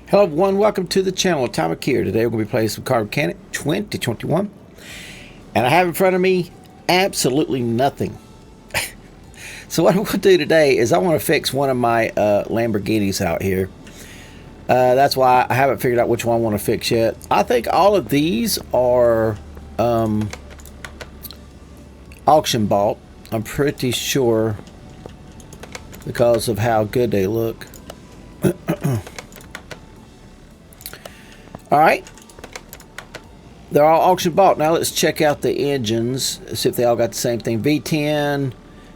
Hello everyone, welcome to the channel. Atomic here. Today we're going to be playing some Car Mechanic 2021. And I have in front of me absolutely nothing. So what I'm going to do today is I want to fix one of my Lamborghinis out here. That's why I haven't figured out which one I want to fix yet. I think all of these are auction bought. I'm pretty sure because of how good they look. Alright, they're all auction bought. Now let's check out the engines, see if they all got the same thing. V10,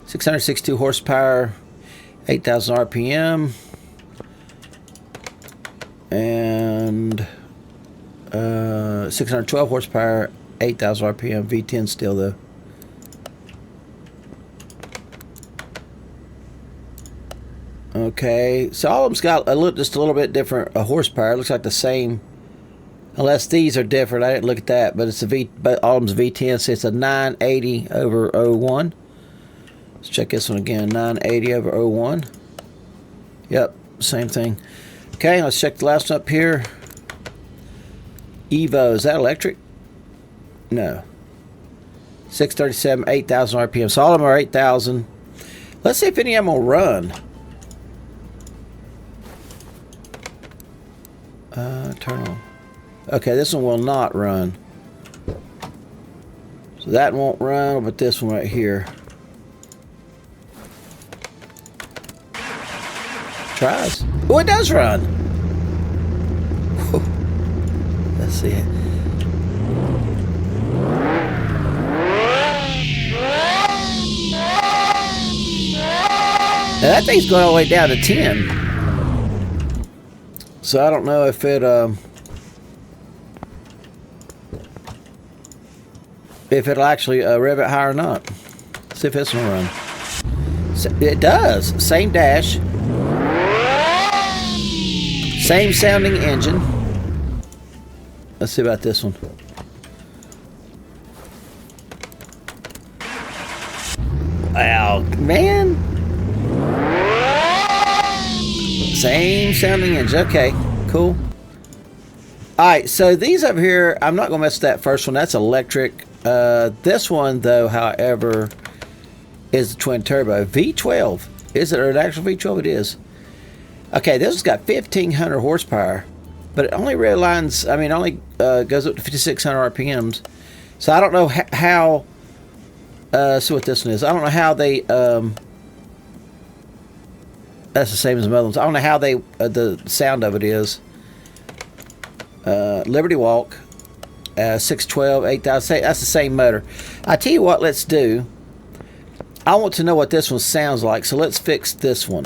662 horsepower, 8,000 RPM, and 612 horsepower, 8,000 RPM. V10 still though. Okay, so all of them's got just a little bit different horsepower. It looks like the same. Unless these are different, I didn't look at that, but it's a but all of them's V10, so it's a 980 over 01. Let's check this one again, 980 over 01. Yep, same thing. Okay, let's check the last one up here. Evo, is that electric? No. 637, 8,000 RPM. So all of them are 8,000. Let's see if any of them will run. Turn on. Okay, this one will not run. So that won't run, but this one right here tries. Oh, it does run. Let's see it. Now that thing's going all the way down to 10. So I don't know if it if it'll actually rev it higher or not. See if this will run. So it does. Same dash. Same sounding engine. Let's see about this one. Wow, man. Same sounding engine. Okay, cool. Alright, so these up here, I'm not going to mess with that first one. That's electric. This one, though, however, is the twin turbo. V12. Is it an actual V12? It is. Okay, this has got 1,500 horsepower, but it only redlines, I mean, it only goes up to 5,600 RPMs. So I don't know how, see what this one is. I don't know how they, that's the same as the other ones. I don't know how they, the sound of it is. Liberty Walk. 612, 8,000. That's the same motor. I tell you what, let's do. I want to know what this one sounds like, so let's fix this one.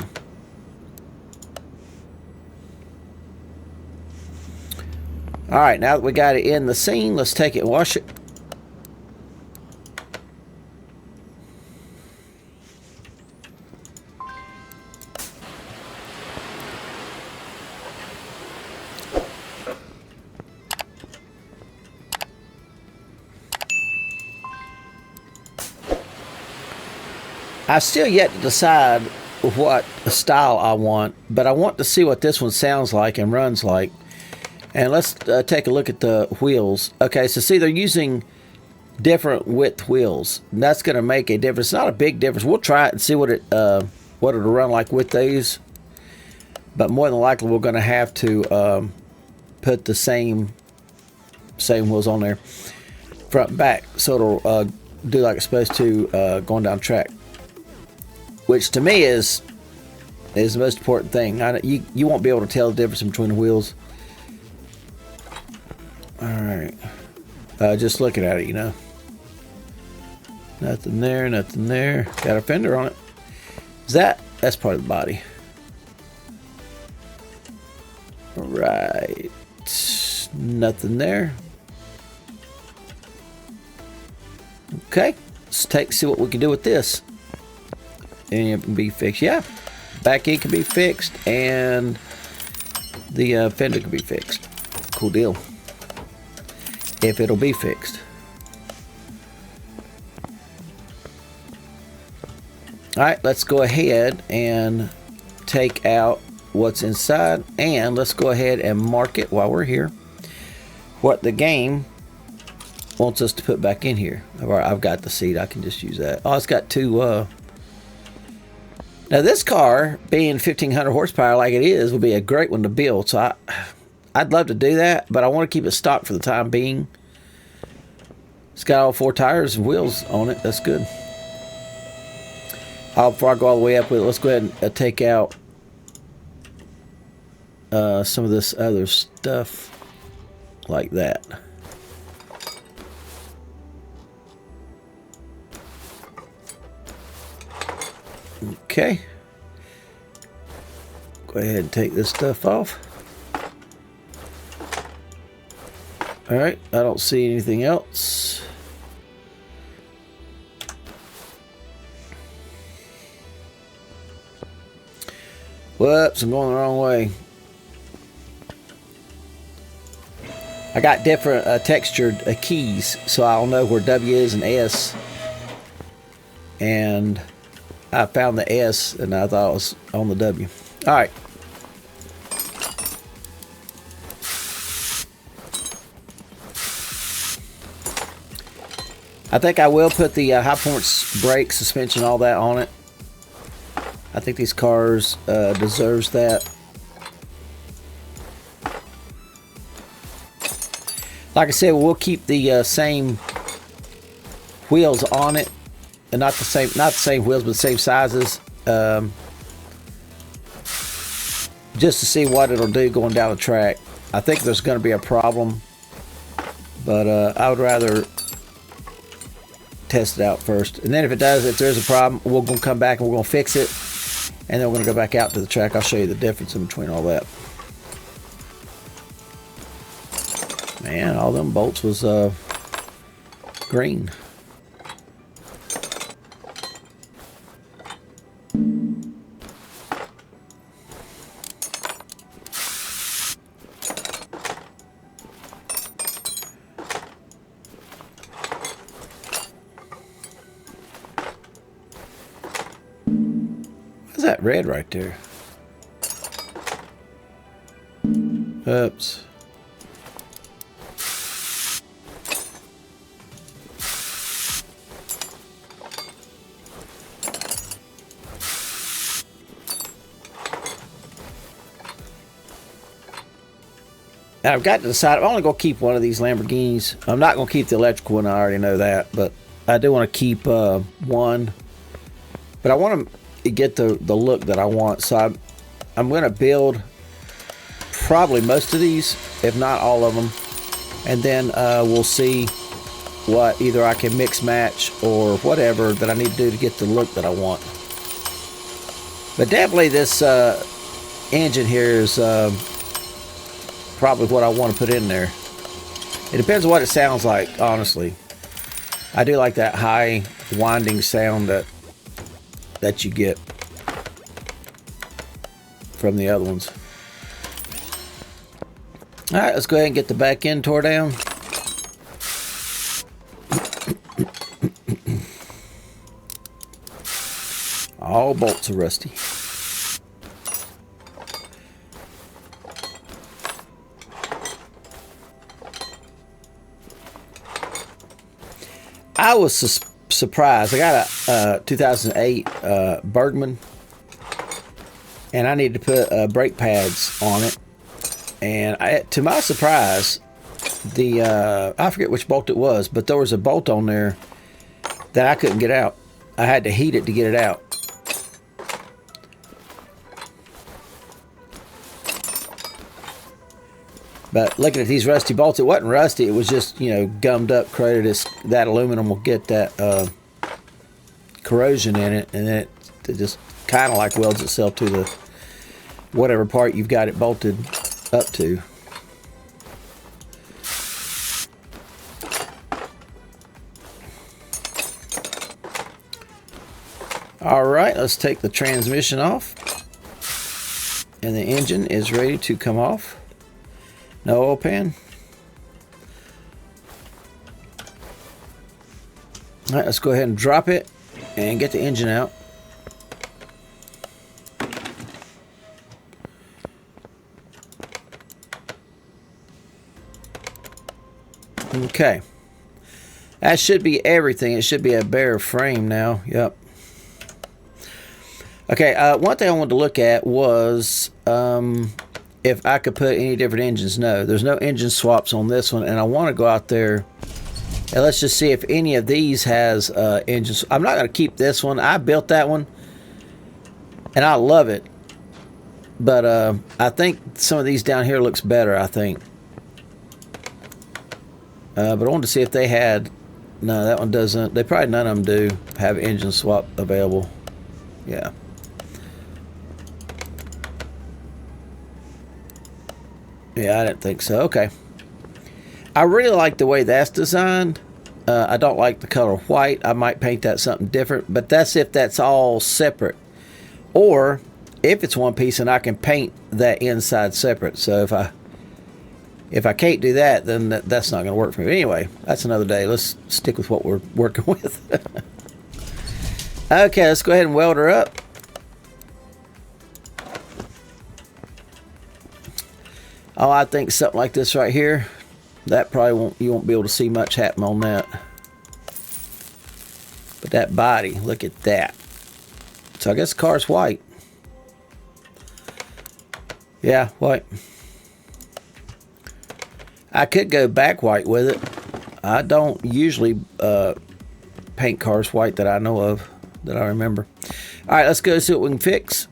All right, now that we got it in the scene, let's take it and wash it. I've still yet to decide what style I want, but I want to see what this one sounds like and runs like. And let's take a look at the wheels. Okay, so see, they're using different width wheels. And that's going to make a difference. It's not a big difference. We'll try it and see what it'll run like with these. But more than likely, we're going to have to put the same wheels on there, front and back, so it'll do like it's supposed to going down track. Which to me is the most important thing. You won't be able to tell the difference between the wheels. Alright. Just looking at it, you know. Nothing there, nothing there. Got a fender on it. That's part of the body. Alright. Nothing there. Okay. Let's see what we can do with this. And it can be fixed. Yeah, back end can be fixed, and the fender can be fixed. Cool deal. If it'll be fixed. All right, let's go ahead and take out what's inside, and let's go ahead and mark it while we're here what the game wants us to put back in here. All right, I've got the seat. I can just use that. Oh, it's got two. Now this car, being 1,500 horsepower like it is, would be a great one to build. So I'd love to do that, but I want to keep it stock for the time being. It's got all 4 tires and wheels on it. That's good. Before I go all the way up with it, let's go ahead and take out some of this other stuff like that. Okay. Go ahead and take this stuff off. Alright, I don't see anything else. Whoops, I'm going the wrong way. I got different textured keys, so I'll know where W is and S. And I found the S, and I thought it was on the W. All right. I think I will put the high performance brake suspension, all that on it. I think these cars deserves that. Like I said, we'll keep the same wheels on it, and not the same wheels, but the same sizes, just to see what it'll do going down the track. I think there's going to be a problem, but I would rather test it out first, and then if there's a problem, we're going to come back and we're going to fix it, and then we're going to go back out to the track. I'll show you the difference in between all that. Man, all them bolts was green. What's that red right there? Oops. And I've got to decide, I'm only going to keep one of these Lamborghinis. I'm not going to keep the electrical one, I already know that, but I do want to keep one. But I want to get the look that I want, so I'm going to build probably most of these, if not all of them, and then we'll see what either I can mix match or whatever that I need to do to get the look that I want. But definitely this engine here is probably what I want to put in there. It depends on what it sounds like, honestly. I do like that high winding sound that you get from the other ones. All right, let's go ahead and get the back end tore down. All bolts are rusty. I was surprised. I got a 2008 Bergman, and I needed to put brake pads on it. And to my surprise, I forget which bolt it was, but there was a bolt on there that I couldn't get out. I had to heat it to get it out. But looking at these rusty bolts, it wasn't rusty. It was just, you know, gummed up, corroded. That aluminum will get that corrosion in it, and then it just kind of like welds itself to the whatever part you've got it bolted up to. All right, let's take the transmission off, and the engine is ready to come off. No oil pan. All right, let's go ahead and drop it and get the engine out. Okay. That should be everything. It should be a bare frame now. Yep. Okay, one thing I wanted to look at was if I could put any different engines. No, there's no engine swaps on this one, and I want to go out there and let's just see if any of these has engines. I'm not going to keep this one. I built that one, and I love it. But I think some of these down here looks better, I think. But I wanted to see if they had... No, that one doesn't. They probably, none of them do have engine swap available. Yeah. Yeah, I didn't think so. Okay. I really like the way that's designed. I don't like the color white. I might paint that something different, but that's if that's all separate. Or if it's one piece and I can paint that inside separate. So if I can't do that, then that's not going to work for me. But anyway, that's another day. Let's stick with what we're working with. Okay, let's go ahead and weld her up. Oh, I think something like this right here. That probably you won't be able to see much happen on that. But that body, look at that. So I guess the car's white. Yeah, white. I could go back white with it. I don't usually paint cars white that I know of, that I remember. All right, let's go see what we can fix.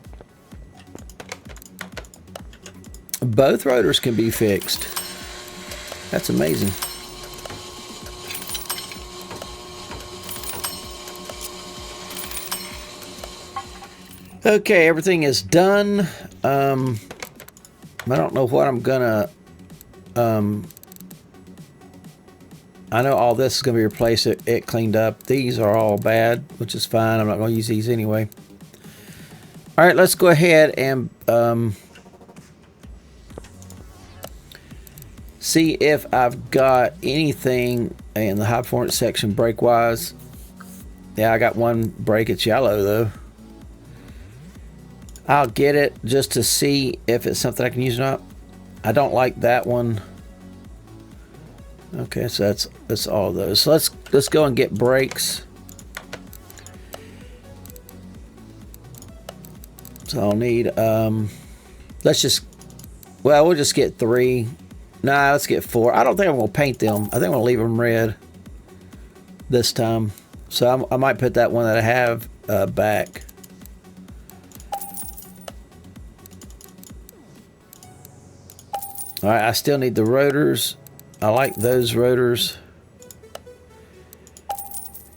Both rotors can be fixed. That's amazing. Okay, everything is done. I don't know what I'm gonna... I know all this is going to be replaced. It cleaned up. These are all bad, which is fine. I'm not going to use these anyway. All right, let's go ahead and see if I've got anything in the high performance section brake-wise. Yeah, I got one brake. It's yellow, though. I'll get it just to see if it's something I can use or not. I don't like that one. Okay, so that's all of those. So let's go and get brakes. So I'll need let's just, well, we'll just get 3. Nah, let's get 4. I don't think I'm gonna paint them. I think I'm gonna leave them red this time. So I might put that one that I have back. All right, I still need the rotors. I like those rotors.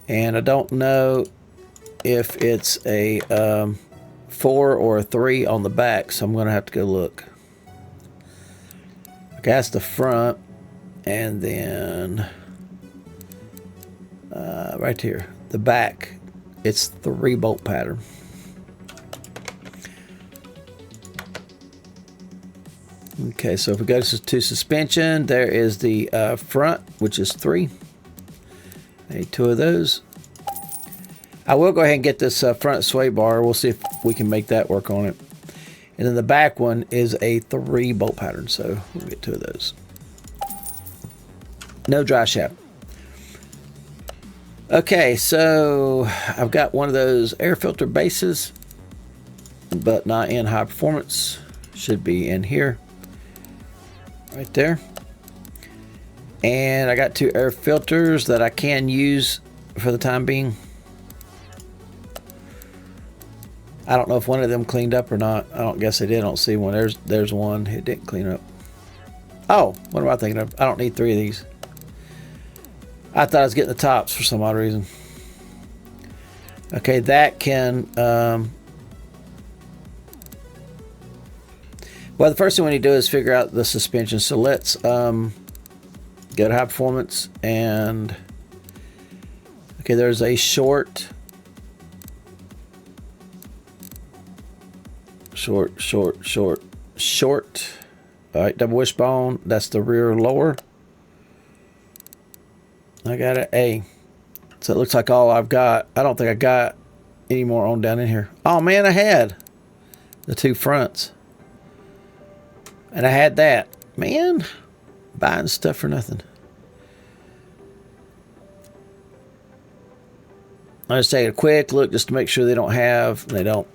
And I don't know if it's a 4 or a 3 on the back, so I'm going to have to go look. Okay, that's the front. And then right here, the back, it's 3 bolt pattern. Okay, so if we go to suspension, there is the front, which is 3. I need 2 of those. I will go ahead and get this front sway bar. We'll see if we can make that work on it. And then the back one is a 3 bolt pattern, so we'll get 2 of those. No dry shaft. Okay, so I've got one of those air filter bases, but not in high performance. Should be in here. Right there. And I got 2 air filters that I can use for the time being. I don't know if one of them cleaned up or not. I don't guess it did. I don't see one. There's one. It didn't clean up. Oh, what am I thinking of? I don't need 3 of these. I thought I was getting the tops for some odd reason. Okay, that can... well, the first thing we need to do is figure out the suspension. So let's go to high performance and... Okay, there's a short. All right, double wishbone. That's the rear lower. I got an A. So it looks like all I've got. I don't think I got any more on down in here. Oh man, I had the 2 fronts. And I had that. Man, buying stuff for nothing. I'm just taking a quick look just to make sure they don't.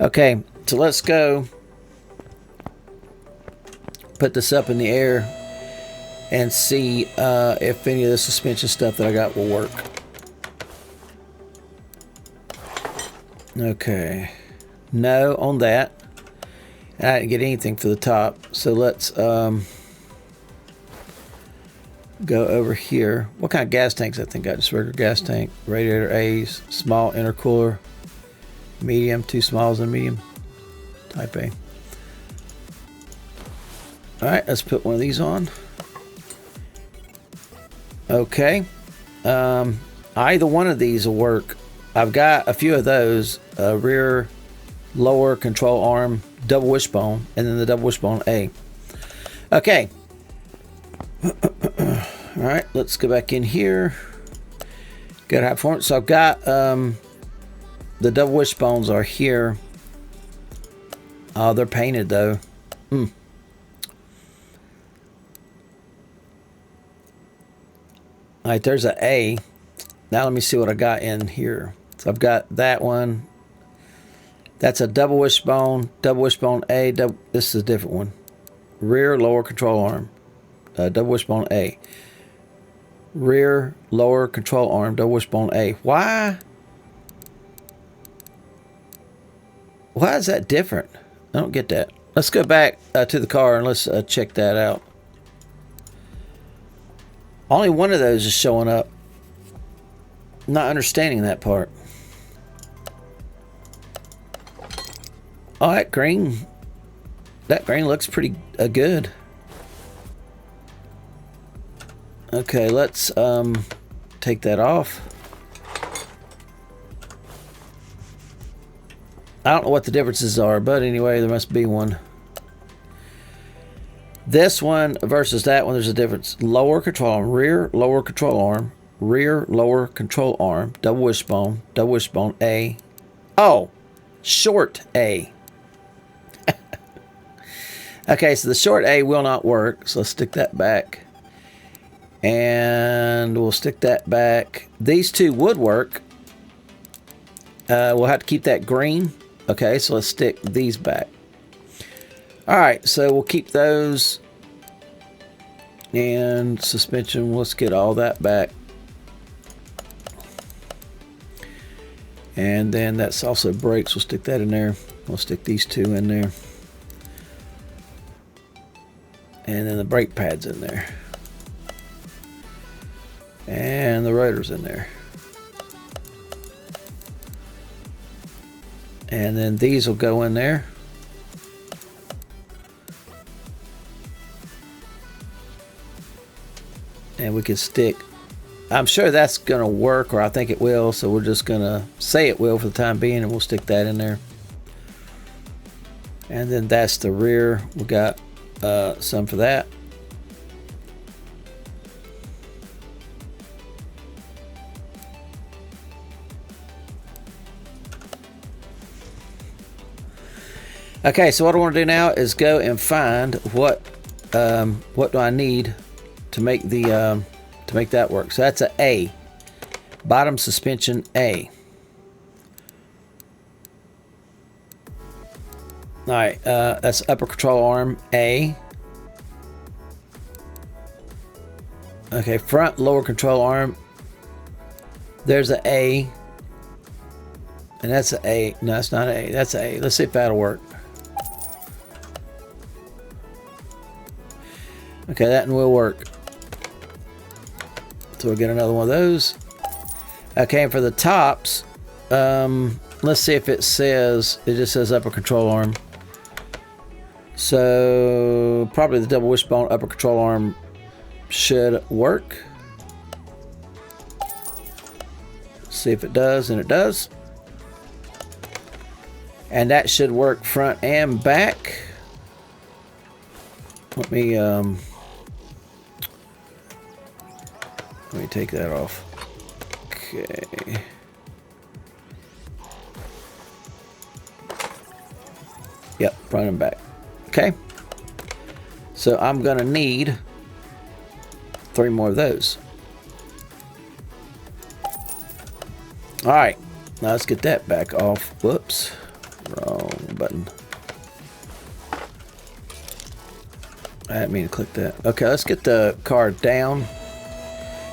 Okay, so let's go put this up in the air and see if any of the suspension stuff that I got will work. Okay, no on that. I didn't get anything for the top, so let's go over here. What kind of gas tanks I think I just regular gas tank, radiator A's, small intercooler, medium, 2 smalls and medium, type A. All right, let's put one of these on. Okay, either one of these will work. I've got a few of those, rear lower control arm, double wishbone, and then the double wishbone A. Okay. All right, let's go back in here. Got high performance. So I've got the double wishbones are here. Oh, they're painted though. All right, there's an A. Now let me see what I got in here. So I've got that one. That's a double wishbone A. This is a different one. Rear lower control arm, double wishbone A. Rear lower control arm, double wishbone A. Why is that different? I don't get that. Let's go back to the car and let's check that out. Only one of those is showing up. Not understanding that part. Oh, that green looks pretty good. Okay, let's take that off. I don't know what the differences are, but anyway, there must be one. This one versus that one, there's a difference. Lower control arm, rear lower control arm, rear lower control arm, double wishbone A. Oh, short A. Okay, so the short A will not work, so let's stick that back. And we'll stick that back. These two would work. We'll have to keep that green. Okay, so let's stick these back. All right, so we'll keep those. And suspension, let's get all that back. And then that's also brakes. We'll stick that in there. We'll stick these two in there. And then the brake pads in there. And the rotor's in there. And then these will go in there. And we can stick, I'm sure that's going to work, or I think it will, so we're just going to say it will for the time being, and we'll stick that in there. And then that's the rear. We got some for that. Okay, so what I want to do now is go and find what do I need to make the to make that work. So that's an A, bottom suspension A. All right, that's upper control arm A. Okay, front lower control arm. There's an A, and that's an A. No, it's not an A. That's an A. Let's see if that'll work. Okay, that one will work. So we'll get another one of those. Okay, and for the tops, let's see if it says, it just says upper control arm. So probably the double wishbone upper control arm should work. See if it does, and it does. And that should work front and back. Let me take that off. Okay. Yep, front and back. Okay. So I'm gonna need 3 more of those. All right, now let's get that back off. Whoops, wrong button. I didn't mean to click that. Okay, let's get the car down,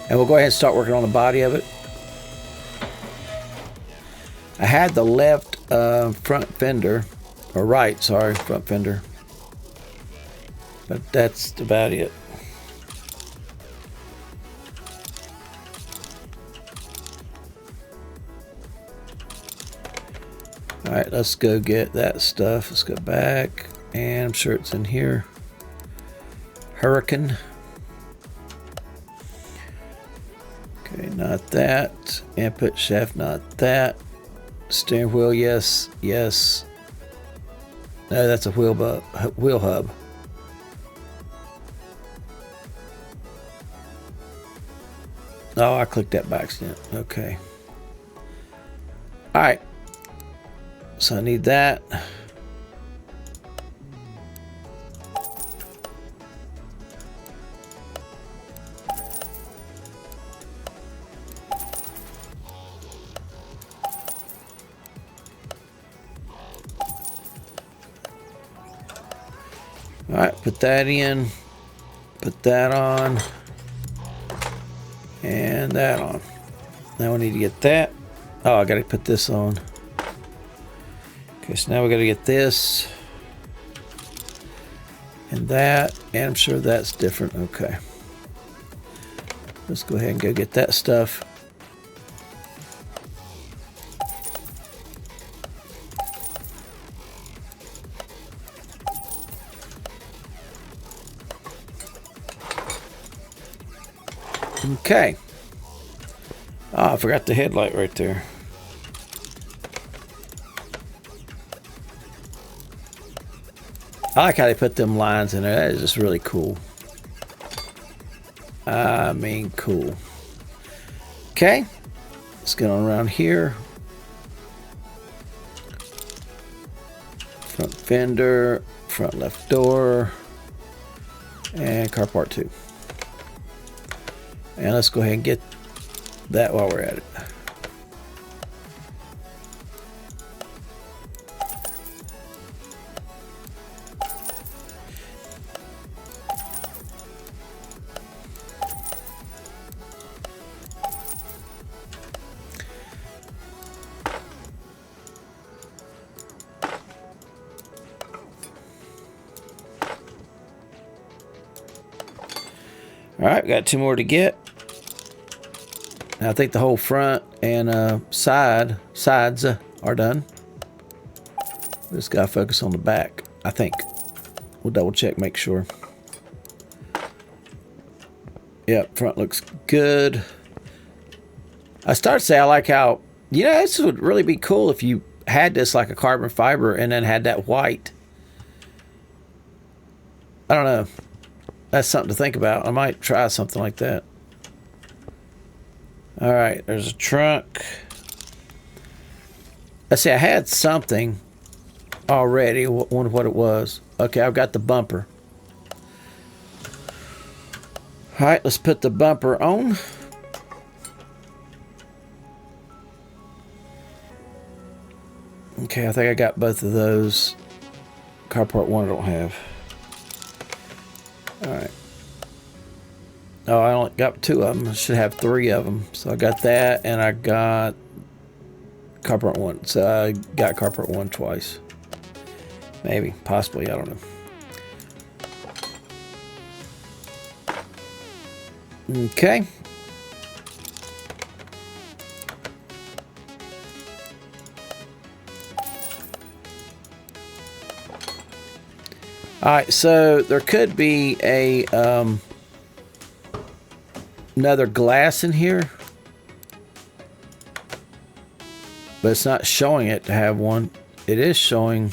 and we'll go ahead and start working on the body of it. I had the left front fender, or right, sorry, front fender, but that's about it. All right, let's go get that stuff. Let's go back, and I'm sure it's in here. Hurricane. Okay, not that. Input shaft, not that. Steering wheel, yes, yes. No, that's a wheel hub. Oh, I clicked that by accident. Okay. All right. So I need that. All right, put that in, put that on, and that on. Now we need to get that. Oh, I gotta put this on. Okay, so now we gotta get this, and that, and I'm sure that's different. Okay. Let's go ahead and go get that stuff. Okay. Oh, I forgot the headlight right there. I like how they put them lines in there. That is just really cool. I mean, cool. Okay. Let's get on around here. Front fender, front left door, and car part 2. And let's go ahead and get that while we're at it. All right, got 2 more to get. Now I think the whole front and sides are done. Just gotta focus on the back, I think. We'll double check, make sure. Yep, front looks good. I started to say I like how, you know, this would really be cool if you had this like a carbon fiber and then had that white. I don't know. That's something to think about. I might try something like that. All right, there's a trunk. Let's see, I had something already. Wonder what it was. Okay, I've got the bumper. All right, let's put the bumper on. Okay, I think I got both of those. Car part 1 I don't have. All right. Oh, I only got 2 of them. I should have 3 of them. So I got that, and I got car part 1. So I got car part 1 twice. Maybe, possibly, I don't know. Okay. All right, so there could be a another glass in here, but it's not showing it to have one. It is showing.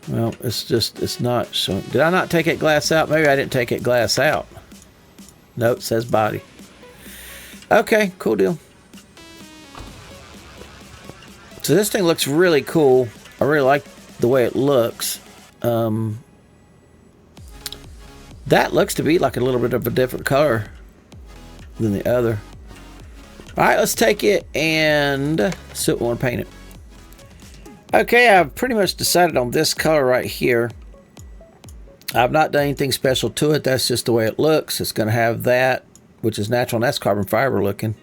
Well, it's not showing. Did I not take that glass out? Maybe I didn't take that glass out. Nope, it says body. Okay, cool deal. So this thing looks really cool. I really like the way it looks. That looks to be like a little bit of a different color than the other. All right, let's take it and see what we want to paint it. Okay, I've pretty much decided on this color right here. I've not done anything special to it. That's just the way it looks. It's going to have that, which is natural, and that's carbon fiber looking.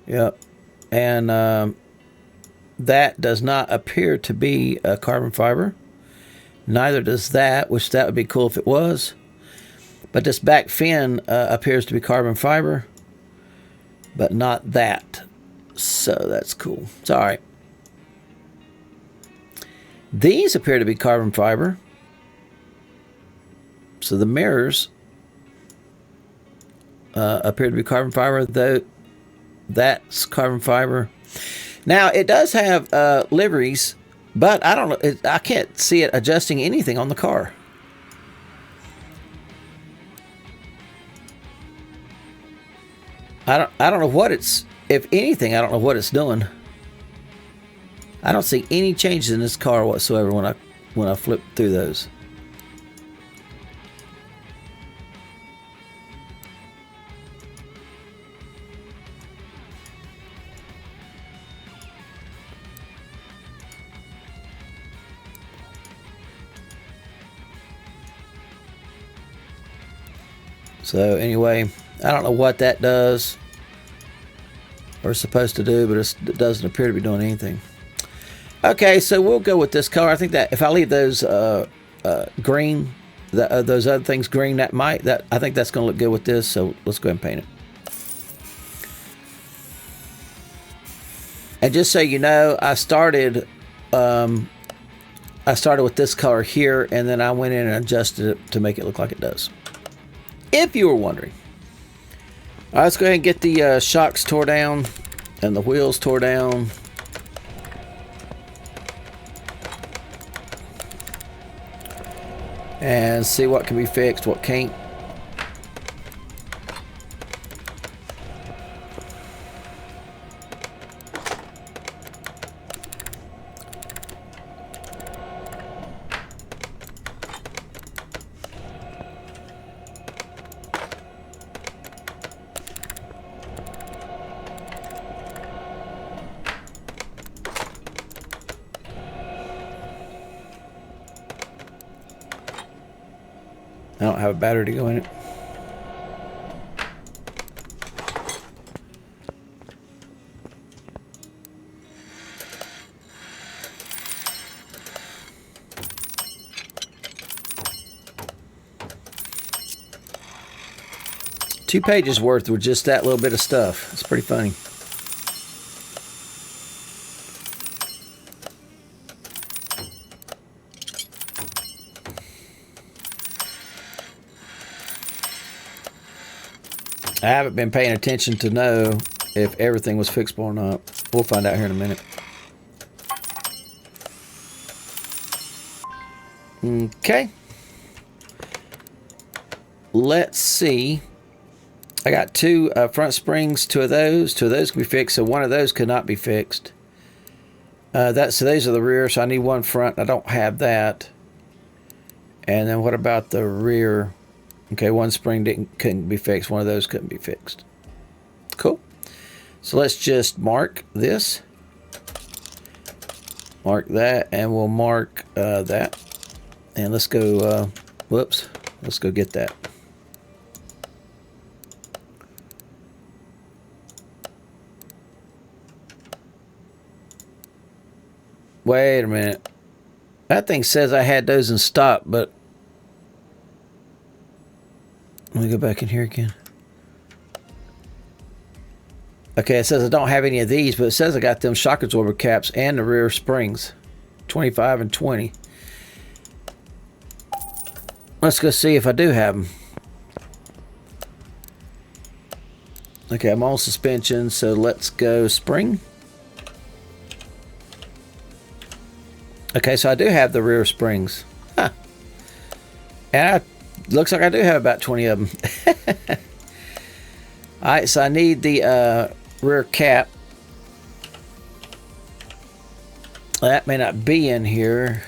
Yep. And that does not appear to be a carbon fiber. Neither does that, which that would be cool if it was. But this back fin appears to be carbon fiber, but not that. So that's cool. It's all right. These appear to be carbon fiber. So the mirrors appear to be carbon fiber, though that's carbon fiber. Now, it does have liveries, but I don't know. I can't see it adjusting anything on the car. I don't know what it's, if anything, I don't know what it's doing. I don't see any changes in this car whatsoever when I flip through those. So anyway, I don't know what that does or is supposed to do, but it doesn't appear to be doing anything. Okay, so we'll go with this color. I think that if I leave those green, those other things green, I think that's going to look good with this. So let's go ahead and paint it. And just so you know, I started with this color here, and then I went in and adjusted it to make it look like it does. If you were wondering. All right, let's go ahead and get the shocks tore down and the wheels tore down. And see what can be fixed, what can't. I don't have a battery to go in it. Two pages worth with just that little bit of stuff. It's pretty funny. I haven't been paying attention to know if everything was fixable or not. We'll find out here in a minute. Okay. Let's see. I got two front springs, two of those can be fixed, so one of those could not be fixed. So these are the rear, so I need one front. I don't have that. And then what about the rear? Okay, one spring couldn't be fixed. One of those couldn't be fixed. Cool. So let's just mark this. Mark that, and we'll mark that. And let's go, whoops, let's go get that. Wait a minute. That thing says I had those in stock, but let me go back in here again. Okay, it says I don't have any of these, but it says I got them shock absorber caps and the rear springs. 25 and 20. Let's go see if I do have them. Okay, I'm on suspension, so let's go spring. Okay, so I do have the rear springs. Huh. And looks like I do have about 20 of them. Alright, so I need the rear cap. That may not be in here.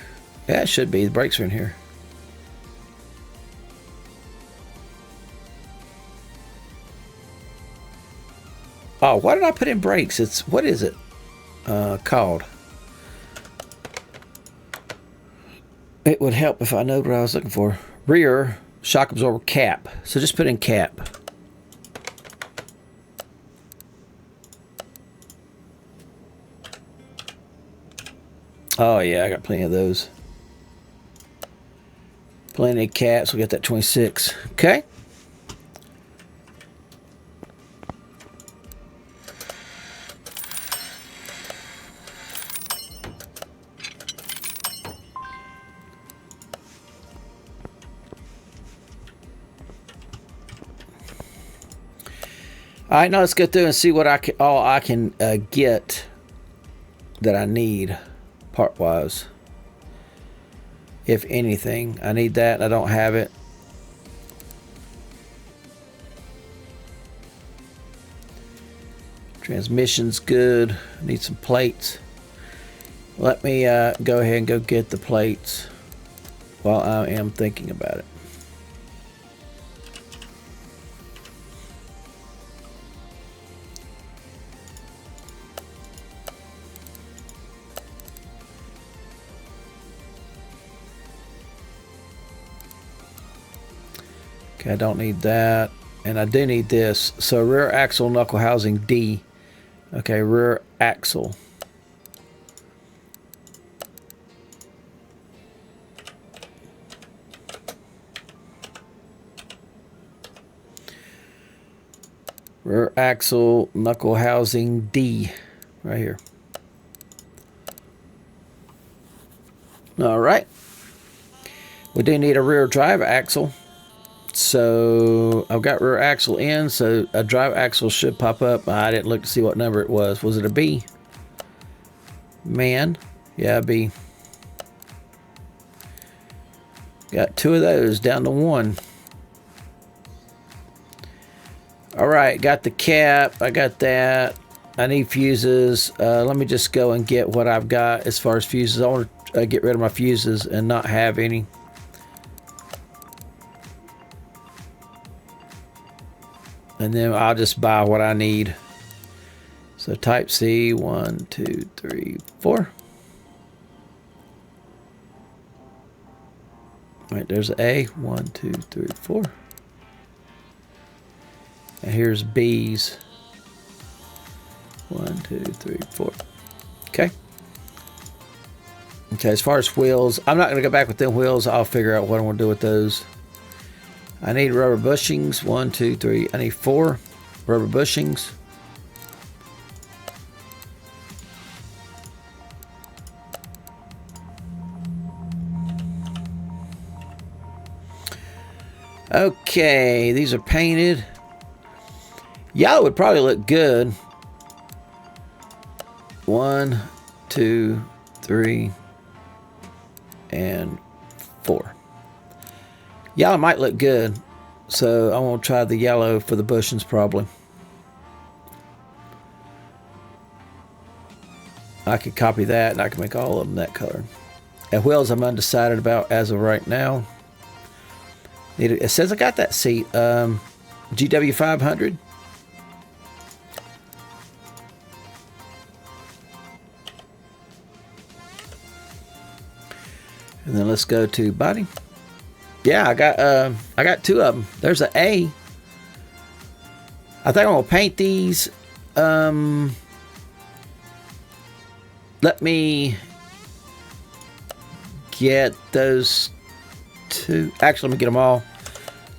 Yeah, it should be. The brakes are in here. Oh, why did I put in brakes? It's, what is it called? It would help if I know what I was looking for. Rear shock absorber cap. So just put in cap. Oh yeah, I got plenty of those. Plenty of caps. We got that 26. Okay. All right, now let's go through and see what all I can get that I need part-wise. If anything, I need that. I don't have it. Transmission's good. Need some plates. Let me go ahead and go get the plates while I am thinking about it. Okay, I don't need that. And I do need this. So rear axle knuckle housing D. Okay, rear axle. Rear axle knuckle housing D. Right here. All right. We do need a rear drive axle. So I've got rear axle in, so a drive axle should pop up. I didn't look to see what number it was. Was it a B? Man, yeah, B. Got two of those down to one. All right, got the cap. I got that. I need fuses. Let me just go and get what I've got as far as fuses. I want to get rid of my fuses and not have any. And then I'll just buy what I need. So type C, 1, 2, 3, 4. All right, there's A, 1, 2, 3, 4. And here's B's. 1, 2, 3, 4. Okay. Okay, as far as wheels, I'm not going to go back with them wheels. I'll figure out what I want to do with those. I need rubber bushings. 1, 2, 3. I need 4 rubber bushings. Okay, these are painted. Yellow would probably look good. 1, 2, 3, and 4. Yellow might look good, so I want to try the yellow for the bushings probably. I could copy that and I can make all of them that color. And wheels I'm undecided about as of right now. It says I got that seat. GW 500. And then let's go to body. Yeah, I got 2 of them. There's an A. I think I'm gonna paint these. Let me get those 2. Actually, let me get them all.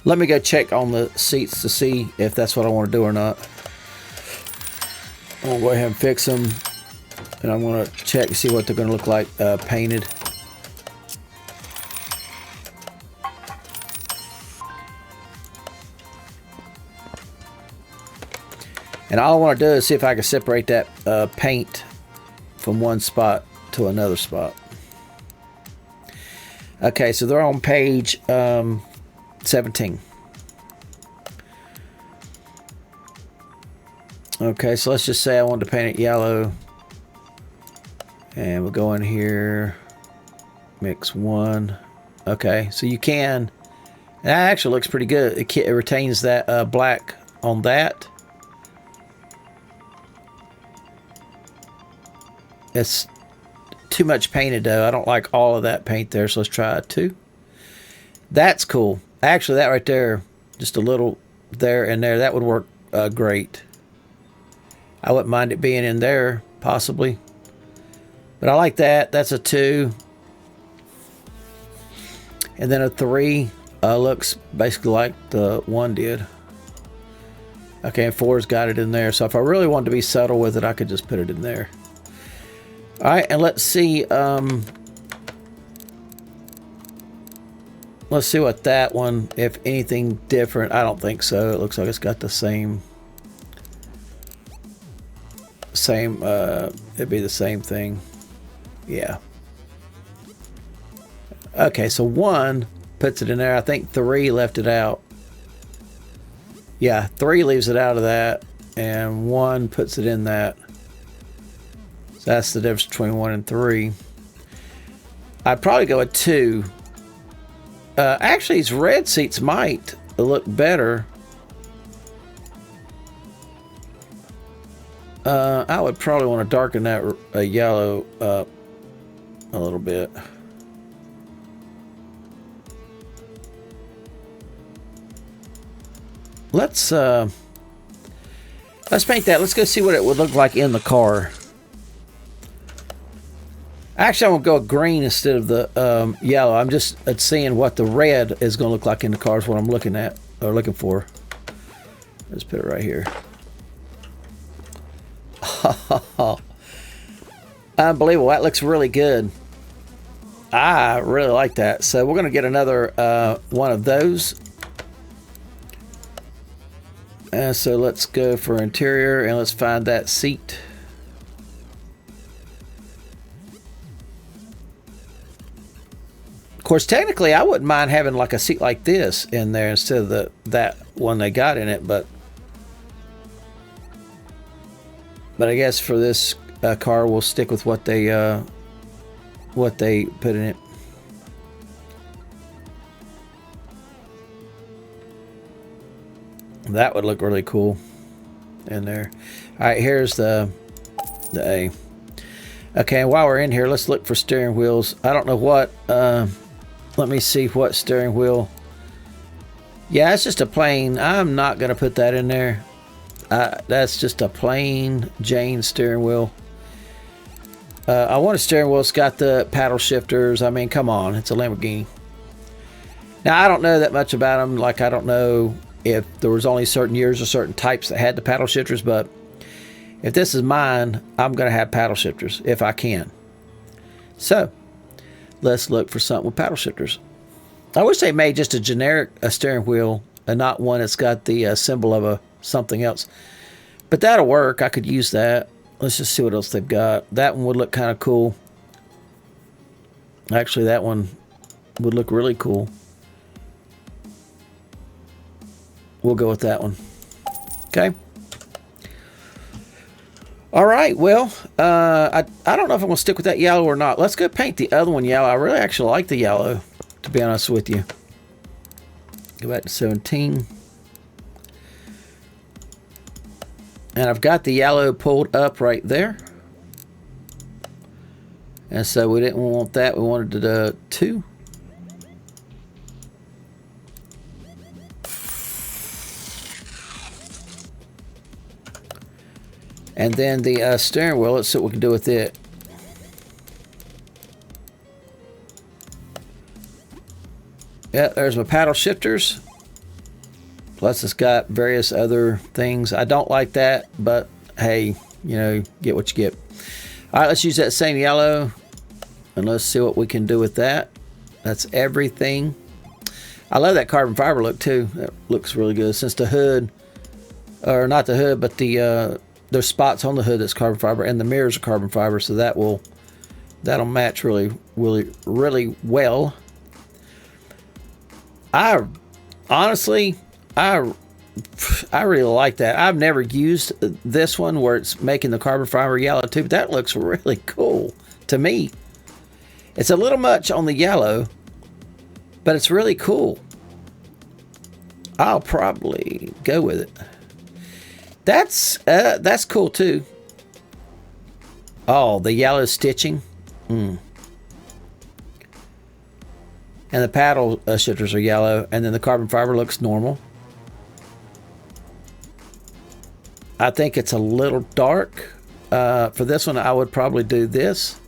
Let me go check on the seats to see if that's what I want to do or not. I'm gonna go ahead and fix them, and I'm gonna check and see what they're gonna look like painted. And all I want to do is see if I can separate that paint from one spot to another spot. Okay, so they're on page 17. Okay, so let's just say I wanted to paint it yellow. And we'll go in here, mix 1. Okay, so you can. That actually looks pretty good. It retains that black on that. It's too much painted though. I don't like all of that paint there, so let's try 2. That's cool. Actually, that right there, just a little there and there, that would work great. I wouldn't mind it being in there, possibly. But I like that. That's a 2. And then a 3 looks basically like the 1 did. Okay, and 4's got it in there. So if I really wanted to be subtle with it, I could just put it in there. All right, and let's see. Let's see what that one, if anything different. I don't think so. It looks like it's got the same. It'd be the same thing. Yeah. Okay, so 1 puts it in there. I think 3 left it out. Yeah, 3 leaves it out of that, and 1 puts it in that. So that's the difference between 1 and 3. I'd probably go with 2. Actually, these red seats might look better. I would probably want to darken that yellow up a little bit. Let's paint that. Let's go see what it would look like in the car. Actually, I'm going to go with green instead of the yellow. I'm just seeing what the red is going to look like in the car is what I'm looking at, or looking for. Let's put it right here. Unbelievable. That looks really good. I really like that. So we're going to get another one of those. So let's go for interior and let's find that seat. Of course, technically, I wouldn't mind having like a seat like this in there instead of that one they got in it, but I guess for this car, we'll stick with what they put in it. That would look really cool in there. All right, here's the A. Okay, and while we're in here, let's look for steering wheels. I don't know what. Let me see what steering wheel. Yeah, it's just a plain. I'm not going to put that in there. That's just a plain Jane steering wheel. I want a steering wheel that's got the paddle shifters. I mean, come on. It's a Lamborghini. Now, I don't know that much about them. Like, I don't know if there was only certain years or certain types that had the paddle shifters, but if this is mine, I'm going to have paddle shifters if I can. So, let's look for something with paddle shifters. I wish they made just a generic steering wheel and not one that's got the symbol of something else. But that'll work. I could use that. Let's just see what else they've got. That one would look kind of cool. Actually, that one would look really cool. We'll go with that one. Okay. All right. Well, I don't know if I'm going to stick with that yellow or not. Let's go paint the other one yellow. I really actually like the yellow, to be honest with you. Go back to 17. And I've got the yellow pulled up right there. And so we didn't want that. We wanted the 2. And then the steering wheel, let's see what we can do with it. Yeah, there's my paddle shifters. Plus it's got various other things. I don't like that, but hey, you know, get what you get. All right, let's use that same yellow. And let's see what we can do with that. That's everything. I love that carbon fiber look too. That looks really good. Since the hood, or not the hood, but there's spots on the hood that's carbon fiber, and the mirrors are carbon fiber, so that'll match really well. I honestly, I really like that. I've never used this one where it's making the carbon fiber yellow too, but that looks really cool to me. It's a little much on the yellow, but it's really cool. I'll probably go with it. That's cool too. Oh, the yellow stitching. And the paddle shifters are yellow, and then the carbon fiber looks normal. I think it's a little dark. For this one, I would probably do this.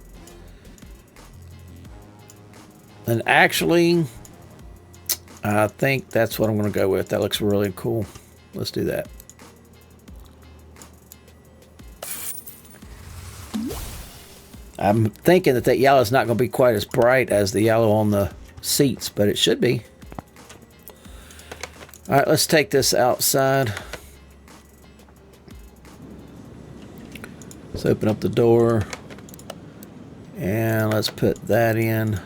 And actually, I think that's what I'm going to go with. That looks really cool. Let's do that. I'm thinking that yellow is not going to be quite as bright as the yellow on the seats, but it should be. All right, let's take this outside. Let's open up the door. And let's put that in.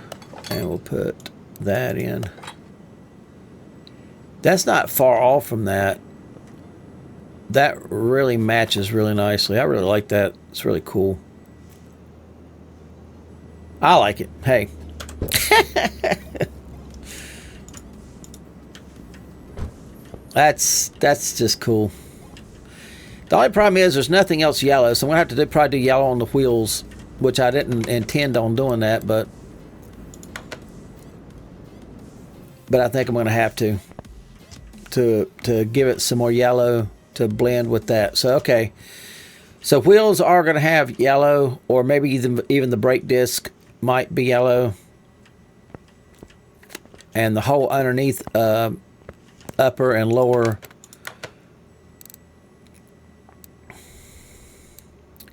And we'll put that in. That's not far off from that. That really matches really nicely. I really like that. It's really cool. I like it. Hey. That's just cool. The only problem is there's nothing else yellow, so I'm going to have to probably do yellow on the wheels, which I didn't intend on doing that, but I think I'm going to have to give it some more yellow to blend with that. So, okay. So wheels are going to have yellow, or maybe even the brake disc might be yellow. And the whole underneath upper and lower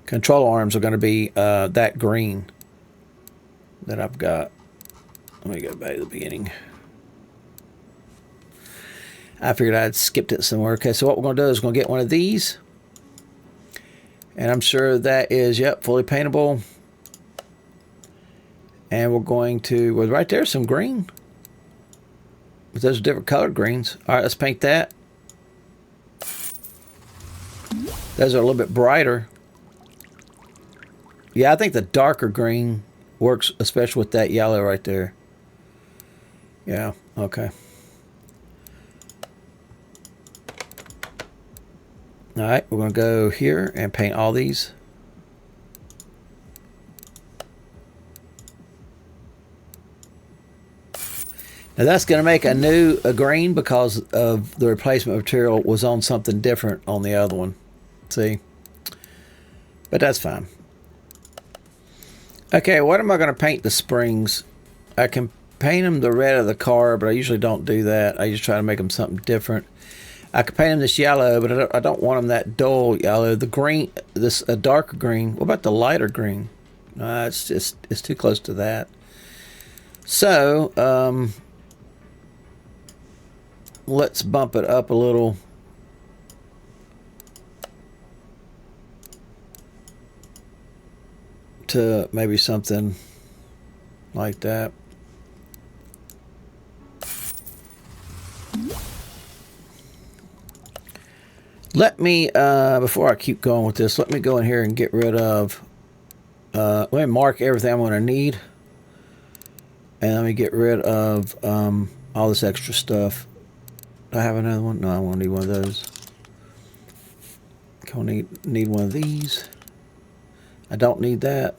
control arms are going to be that green that I've got. Let me go back to the beginning. I figured I'd skipped it somewhere. Okay, so what we're going to do is we're going to get one of these. And I'm sure that is, yep, fully paintable. And we're going to, well, right there, some green. But those are different colored greens. All right, let's paint that. Those are a little bit brighter. Yeah, I think the darker green works, especially with that yellow right there. Yeah, okay. All right, we're going to go here and paint all these. Now that's going to make a green because of the replacement material was on something different on the other one. See? But that's fine. Okay, what am I going to paint the springs? I can paint them the red of the car, but I usually don't do that. I just try to make them something different. I could paint them this yellow, but I don't want them that dull yellow. The green, a darker green. What about the lighter green? It's too close to that. So, let's bump it up a little. To maybe something like that. Let me, before I keep going with this, let me go in here and get rid of, let me mark everything I'm going to need. And let me get rid of all this extra stuff. Do I have another one? No, I won't need one of those. I'll need one of these. I don't need that.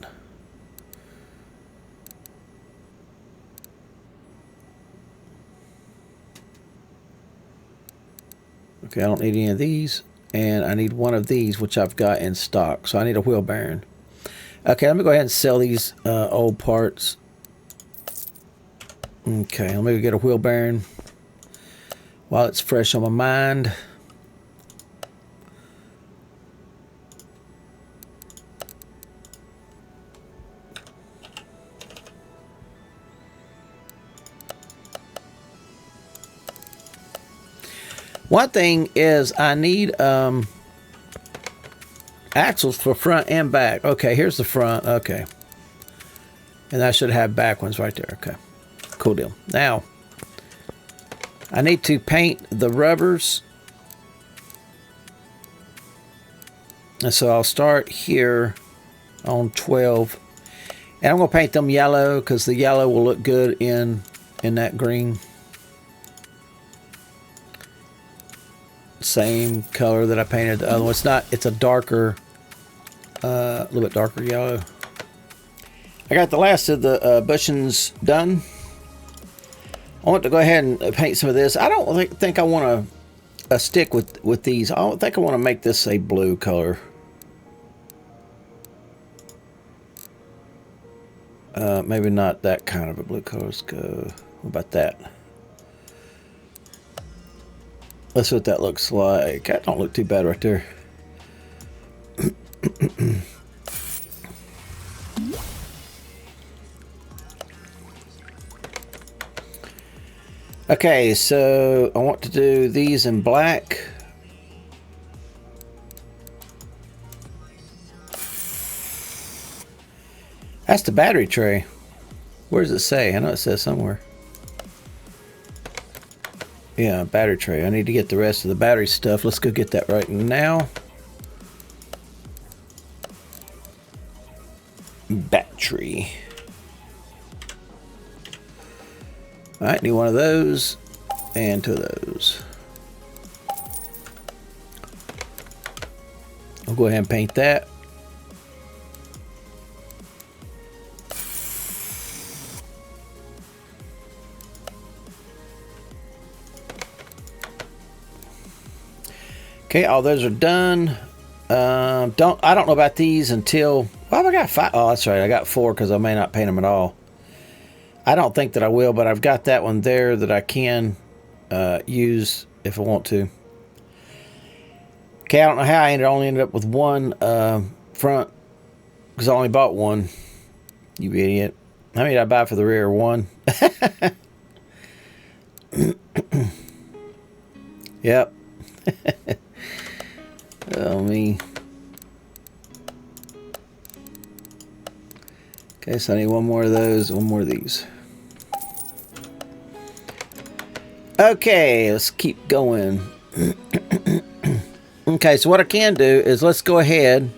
Okay, I don't need any of these. And I need one of these, which I've got in stock. So I need a wheel bearing. Okay, let me go ahead and sell these old parts. Okay, let me get a wheel bearing while it's fresh on my mind. One thing is I need axles for front and back. Okay, here's the front. Okay. And I should have back ones right there. Okay. Cool deal. Now, I need to paint the rubbers. And so I'll start here on 12. And I'm going to paint them yellow because the yellow will look good in that green. Same color that I painted the other one. It's a darker A little bit darker yellow. I got the last of the bushings done. I want to go ahead and paint some of this. I don't think I want to stick with these. I think I want to make this a blue color. Maybe not that kind of a blue color. Let's go. What about that? Let's see what that looks like. That don't look too bad right there. Okay, so I want to do these in black. That's the battery tray. Where does it say? I know it says somewhere. Yeah, battery tray. I need to get the rest of the battery stuff. Let's go get that right now. Battery. Alright, need one of those and two of those. I'll go ahead and paint that. Okay, all those are done. I don't know about these until, well, I got 5. Oh, that's right. I got 4 because I may not paint them at all. I don't think that I will, but I've got that one there that I can use if I want to. Okay, I don't know how I only ended up with one front because I only bought one. You idiot. How many did I buy for the rear? 1. Yep. Oh, me. Okay, so I need one more of those, one more of these. Okay, let's keep going. Okay, so what I can do is let's go ahead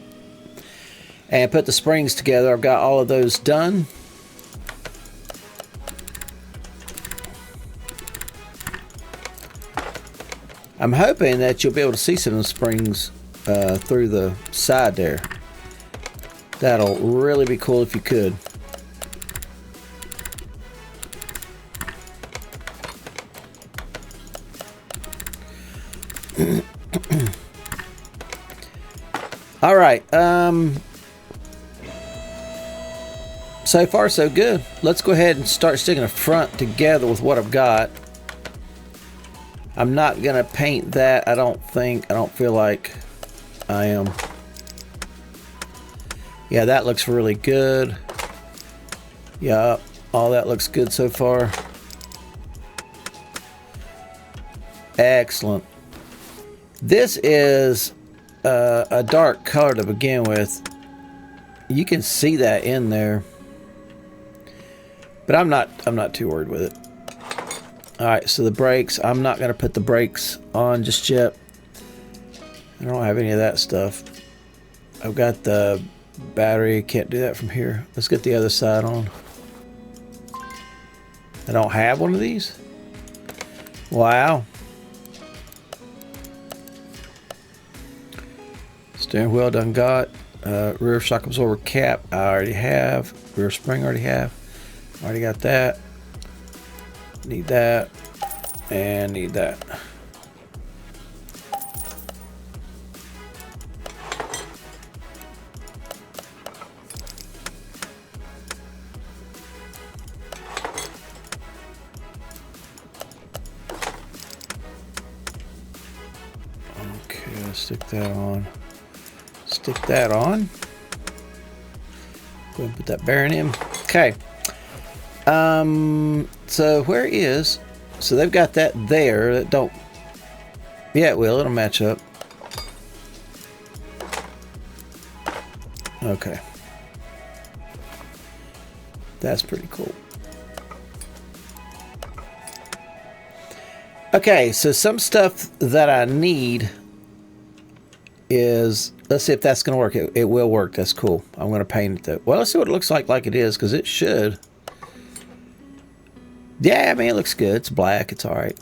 and put the springs together. I've got all of those done. I'm hoping that you'll be able to see some of the springs through the side there. That'll really be cool if you could. All right. So far, so good. Let's go ahead and start sticking the front together with what I've got. I'm not gonna paint that. I don't feel like I am. Yeah, that looks really good. Yeah, all that looks good so far. Excellent. This is a dark color to begin with. You can see that in there, but I'm not too worried with it. All right, so the brakes. I'm not gonna put the brakes on just yet. I don't have any of that stuff. I've got the battery. Can't do that from here. Let's get the other side on. I don't have one of these. Wow. Steering wheel done got. Rear shock absorber cap I already have. Rear spring I already have. Already got that. Need that. And need that. Okay, let's stick that on. Stick that on. Go ahead and put that bearing in. Okay. So where is, so they've got that there that don't, yeah, it will, it'll match up. Okay. That's pretty cool. Okay, so some stuff that I need is, let's see if that's going to work. It will work. That's cool. I'm going to paint it though. Well, let's see what it looks like it is, because it should. Yeah, I mean, it looks good. It's black. It's all right.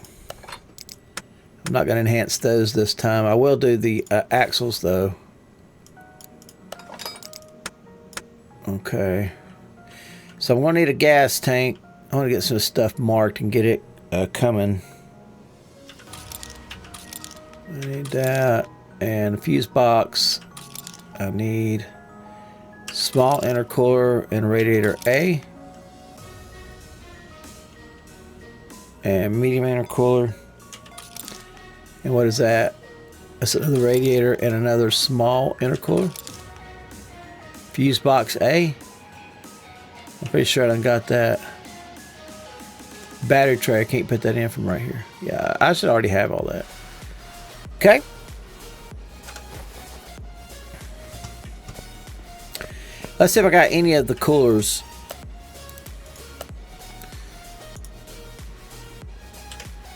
I'm not going to enhance those this time. I will do the axles though. Okay. So I'm going to need a gas tank. I want to get some stuff marked and get it coming. I need that. And a fuse box. I need small intercooler and radiator A. And medium intercooler. And what is that? That's another radiator and another small intercooler. Fuse box A. I'm pretty sure I done got that. Battery tray, I can't put that in from right here. Yeah, I should already have all that. Okay. Let's see if I got any of the coolers.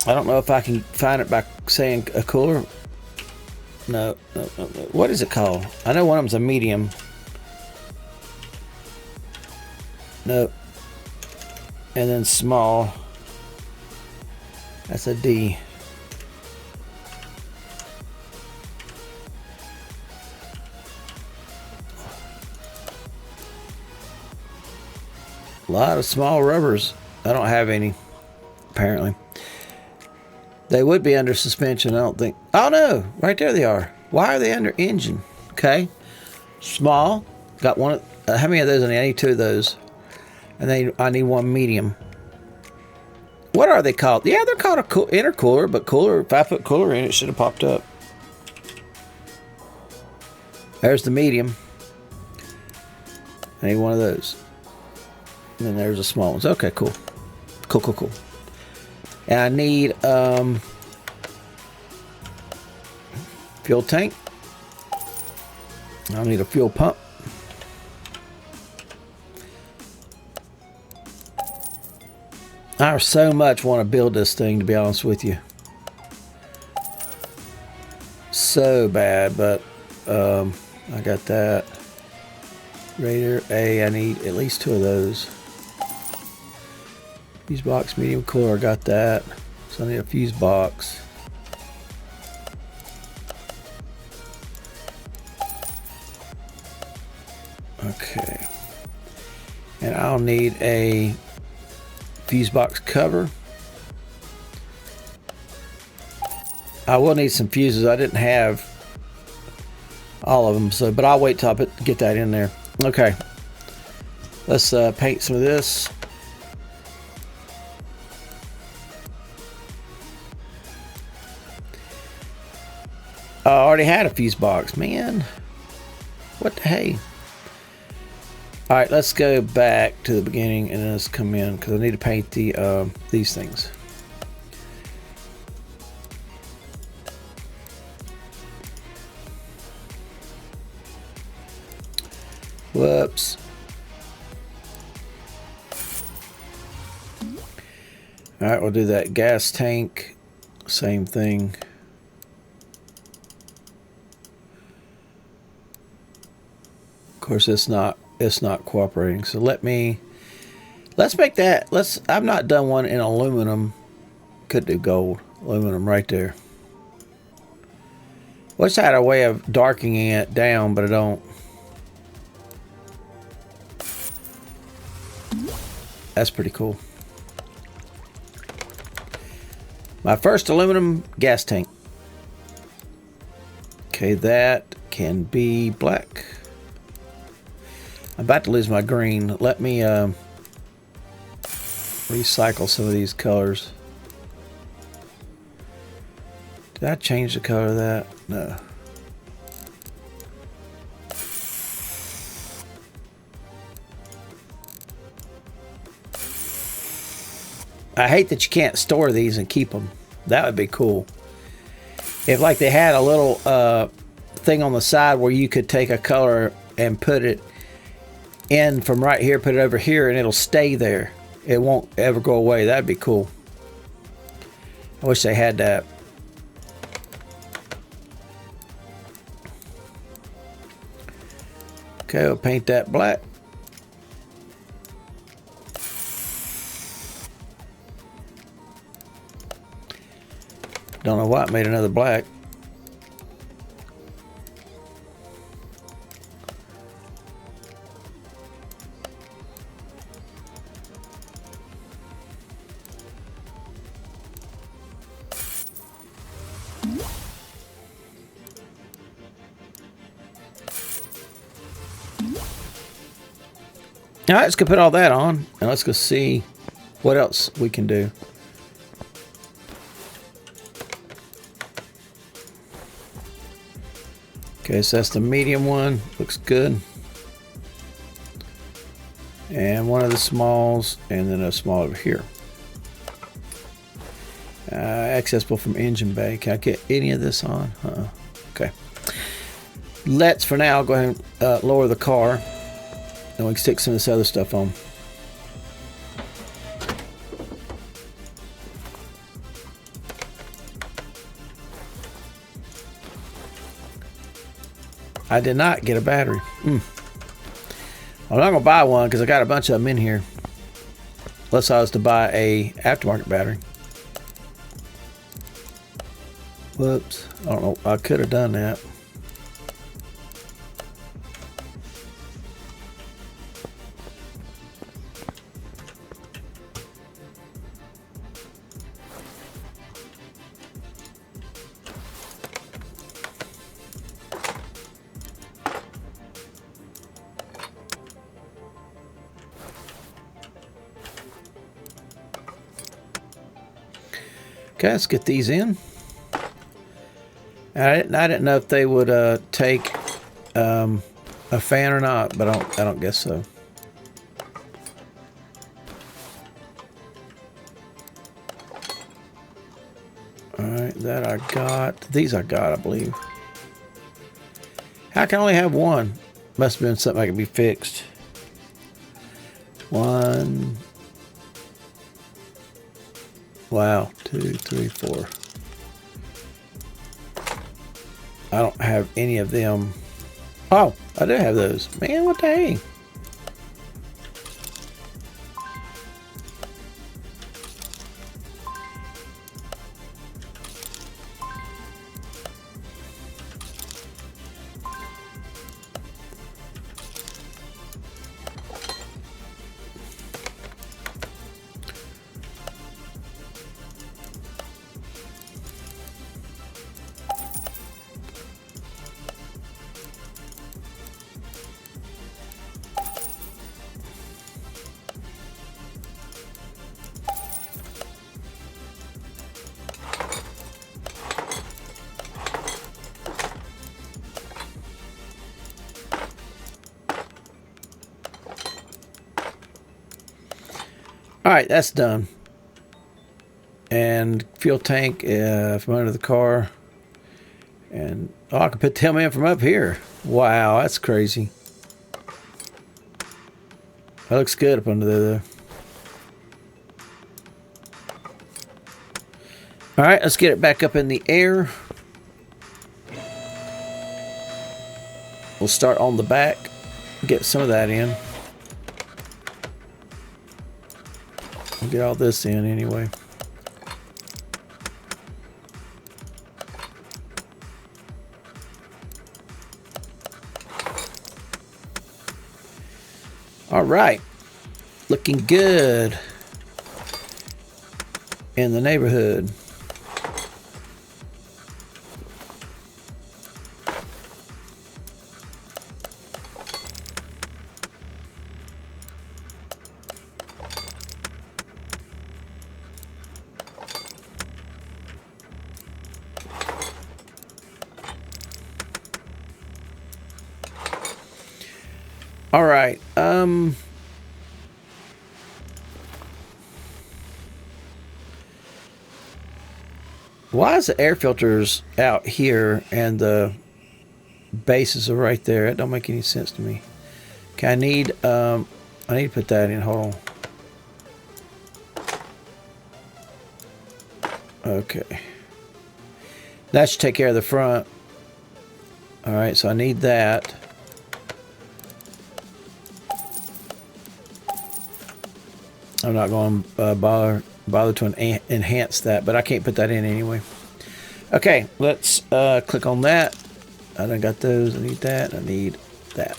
I don't know if I can find it by saying a cooler. No. What is it called? I know one of them's a medium. No. And then small. That's a D. A lot of small rubbers. I don't have any, apparently. They would be under suspension, I don't think. Oh no, right there they are. Why are they under engine? Okay. Small. Got one. How many of those? I need 2 of those. And then I need 1 medium. What are they called? Yeah, they're called a intercooler, but cooler. If I put cooler in, it should have popped up. There's the medium. I need 1 of those. And then there's the small ones. Okay, cool. Cool. And I need fuel tank. I'll need a fuel pump. I so much want to build this thing, to be honest with you. So bad, but I got that. Radiator A, I need at least 2 of those. Fuse box, medium cooler, I got that. So I need a fuse box. Okay. And I'll need a fuse box cover. I will need some fuses. I didn't have all of them, so but I'll wait till I get that in there. Okay. Let's paint some of this. I already had a fuse box, man. What the hey? All right, let's go back to the beginning and let's come in because I need to paint the these things. Whoops. All right, we'll do that gas tank. Same thing. Of course, it's not cooperating. So let's make that. I've not done one in aluminum. Could do gold. Aluminum right there. Wish I had a way of darkening it down, but I don't. That's pretty cool. My first aluminum gas tank. Okay, that can be black. I'm about to lose my green. Let me recycle some of these colors. Did I change the color of that? No. I hate that you can't store these and keep them. That would be cool. If like they had a little thing on the side where you could take a color and put it in from right here, put it over here, and it'll stay there. It won't ever go away. That'd be cool. I wish they had that. Okay, we'll paint that black. Don't know why it made another black. All right, let's go put all that on, and let's go see what else we can do. Okay, so that's the medium one. Looks good. And one of the smalls, and then a small over here. Accessible from engine bay. Can I get any of this on? Okay. Let's, for now, go ahead and lower the car. And we can stick some of this other stuff on. I did not get a battery. I'm not going to buy one because I got a bunch of them in here. Unless I was to buy a aftermarket battery. Whoops. I don't know. I could have done that. Okay, let's get these in. I didn't know if they would take a fan or not, but I don't guess so. All right, that I got. These I got, I believe. How can I only have one? Must have been something that could be fixed. One. Wow, 2, 3, 4. I don't have any of them. Oh, I do have those. Man, what the heck? All right, that's done. And fuel tank from under the car. And oh, I can put the tailman from up here. Wow, that's crazy. That looks good up under there, though. All right, let's get it back up in the air. We'll start on the back. Get some of that in. We'll get all this in anyway. All right, looking good in the neighborhood. All right. Why is the air filters out here and the bases are right there? That don't make any sense to me. Okay, I need to put that in. Hold on. Okay. That should take care of the front. All right, so I need that. I'm not going to bother to enhance that, but I can't put that in anyway. Okay, let's click on that. I done got those. I need that. I need that.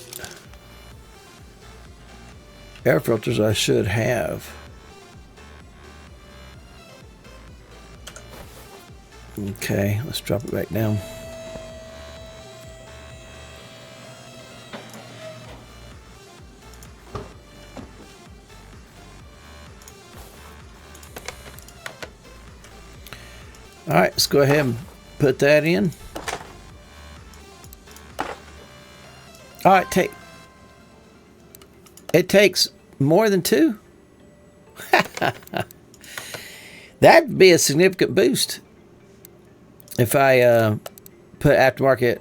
Air filters I should have. Okay, let's drop it back down. All right, let's go ahead and put that in. All right, it takes more than 2. That'd be a significant boost if I put aftermarket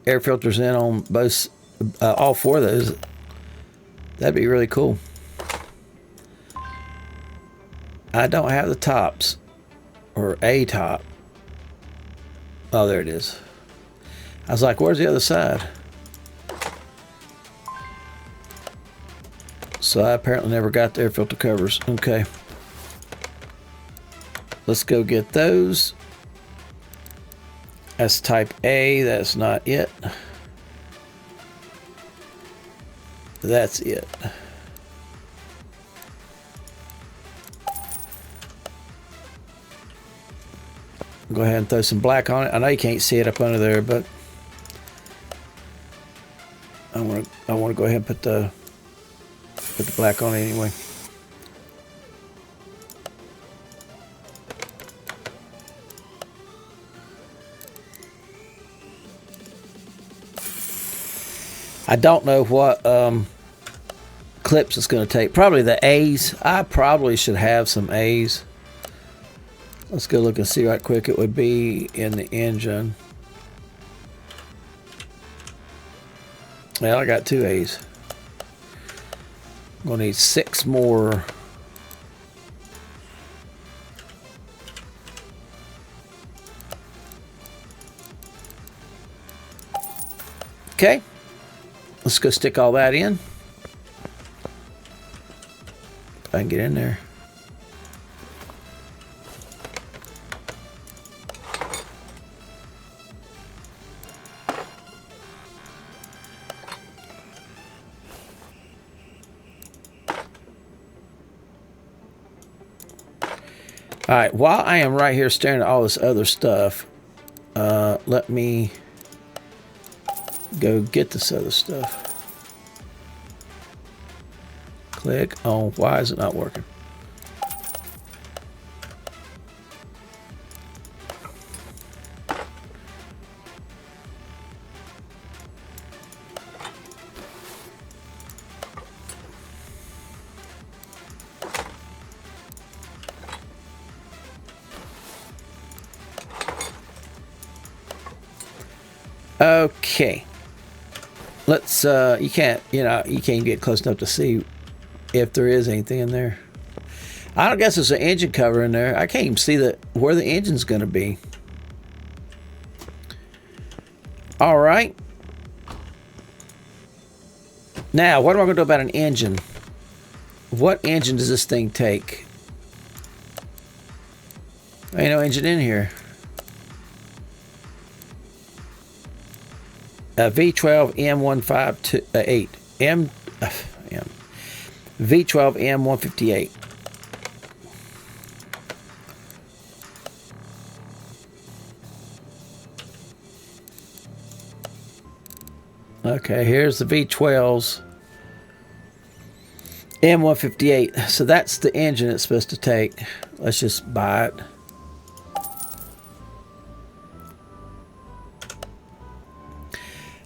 air filters in on both, all 4 of those. That'd be really cool. I don't have the tops, or a top. Oh, there it is. I was like, where's the other side? So I apparently never got the air filter covers. Okay. Let's go get those. That's type A. That's not it. That's it. Go ahead and throw some black on it. I know you can't see it up under there, but I want to go ahead and put the black on it anyway. I don't know what clips it's going to take. Probably the A's. I probably should have some A's. Let's go look and see right quick. It would be in the engine. Well, I got 2 A's. I'm going to need 6 more. Okay. Let's go stick all that in. If I can get in there. All right, while I am right here staring at all this other stuff, let me go get this other stuff. Click on, why is it not working? Okay, let's you can't get close enough to see if there is anything in there. I don't guess there's an engine cover in there. I can't even see where the engine's going to be. All right, now what am I going to do about an engine? What engine does this thing take? Ain't no engine in here. V12 M158 V12 M158. Okay, here's the V12s M158. So that's the engine it's supposed to take. Let's just buy it.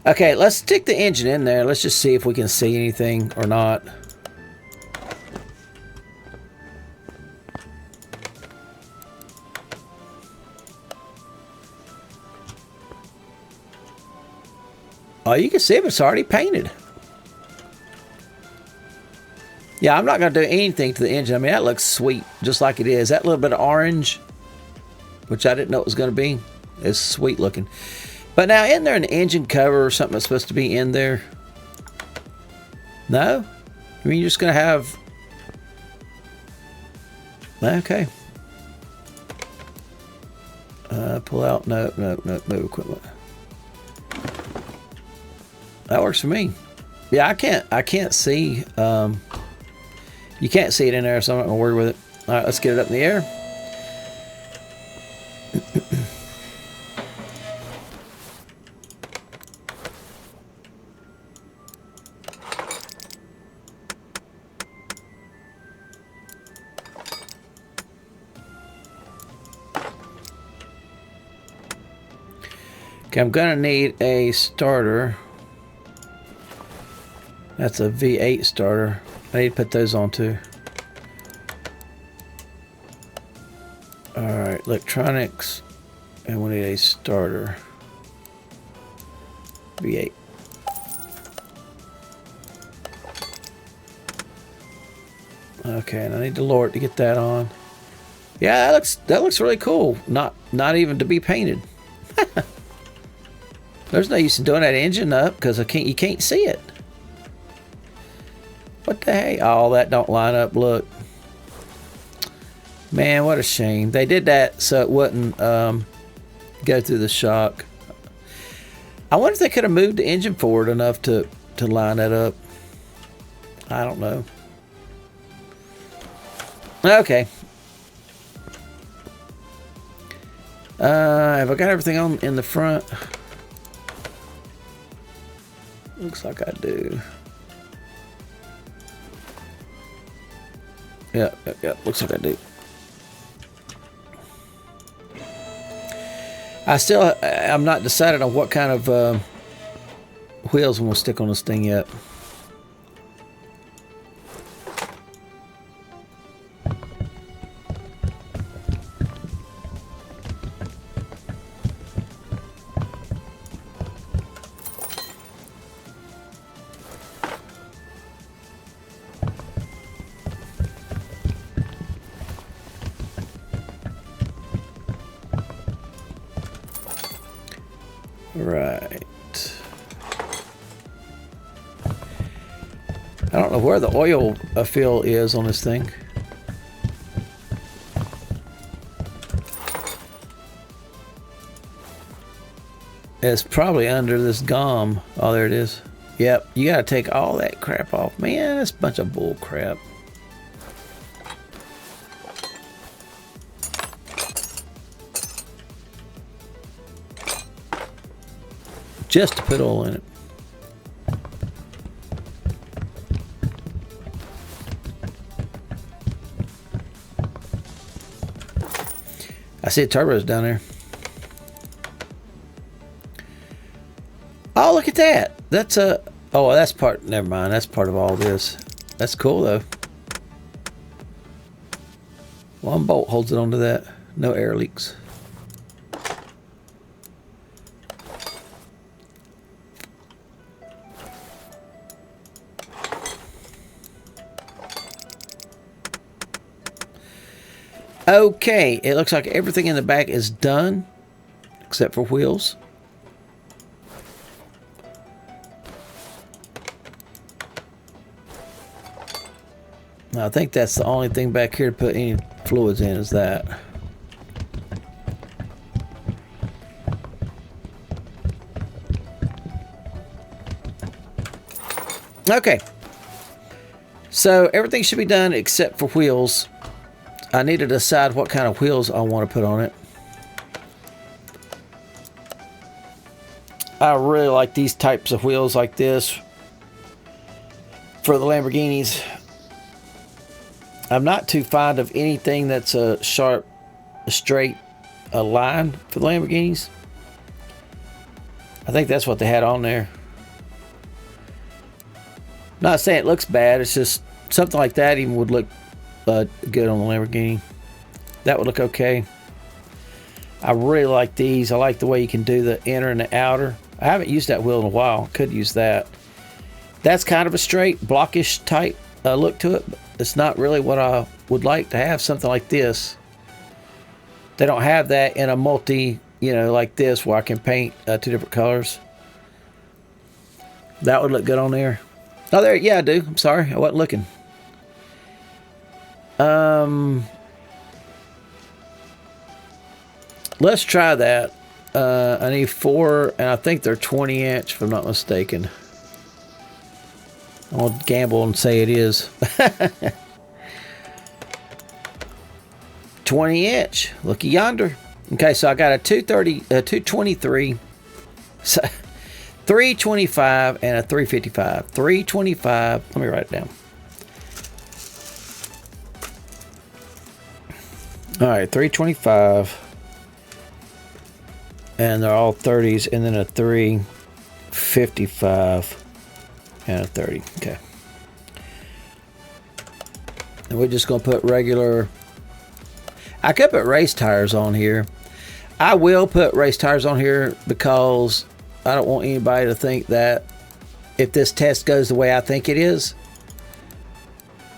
Okay, let's stick the engine in there. Let's just see if we can see anything or not. Oh, you can see if it's already painted. Yeah, I'm not going to do anything to the engine. I mean, that looks sweet, just like it is. That little bit of orange, which I didn't know it was going to be, is sweet looking. But now, isn't there an engine cover or something that's supposed to be in there? No? I mean, you're just going to have... Okay. Pull out. No, move equipment. That works for me. Yeah, I can't see. You can't see it in there, so I'm not going to worry with it. All right, let's get it up in the air. Okay, I'm gonna need a starter. That's a V8 starter. I need to put those on too. Alright, electronics. And we need a starter. V8. Okay, and I need to lower it to get that on. Yeah, that looks really cool. Not even to be painted. There's no use in doing that engine up because you can't see it. What the heck? Oh, that don't line up. Look, man, what a shame. They did that so it wouldn't go through the shock. I wonder if they could have moved the engine forward enough to line that up. I don't know. Okay. Have I got everything on in the front? Looks like I do. Yeah, looks like I do. I'm not decided on what kind of wheels I'm gonna stick on this thing yet. Right. I don't know where the oil fill is on this thing. It's probably under this gum. Oh, there it is. Yep, you gotta take all that crap off. Man, that's a bunch of bull crap. Just to put oil in it. I see a turbo's down there. Oh, look at that. That's a... Oh, that's part... Never mind. That's part of all this. That's cool, though. One bolt holds it onto that. No air leaks. Okay, it looks like everything in the back is done, except for wheels. I think that's the only thing back here to put any fluids in is that. Okay, so everything should be done except for wheels. I need to decide what kind of wheels I want to put on it. I really like these types of wheels like this for the Lamborghinis. I'm not too fond of anything that's a sharp, straight line for the Lamborghinis. I think that's what they had on there. Not saying it looks bad, it's just something like that even would look good on the Lamborghini. That would look okay. I really like these. I like the way you can do the inner and the outer. I haven't used that wheel in a while. Could use that. That's kind of a straight, blockish type look to it. But it's not really what I would like to have. Something like this. They don't have that in a multi, like this, where I can paint two different colors. That would look good on there. Oh, there. Yeah, I do. I'm sorry. I wasn't looking. Let's try that. I need 4, and I think they're 20-inch, if I'm not mistaken. I'll gamble and say it is. 20-inch. Looky yonder. Okay, so I got a 223, 325, and a 355. 325. Let me write it down. All right, 325. And they're all 30s, and then a 355 and a 30. Okay. And we're just going to put regular... I could put race tires on here. I will put race tires on here because I don't want anybody to think that if this test goes the way I think it is,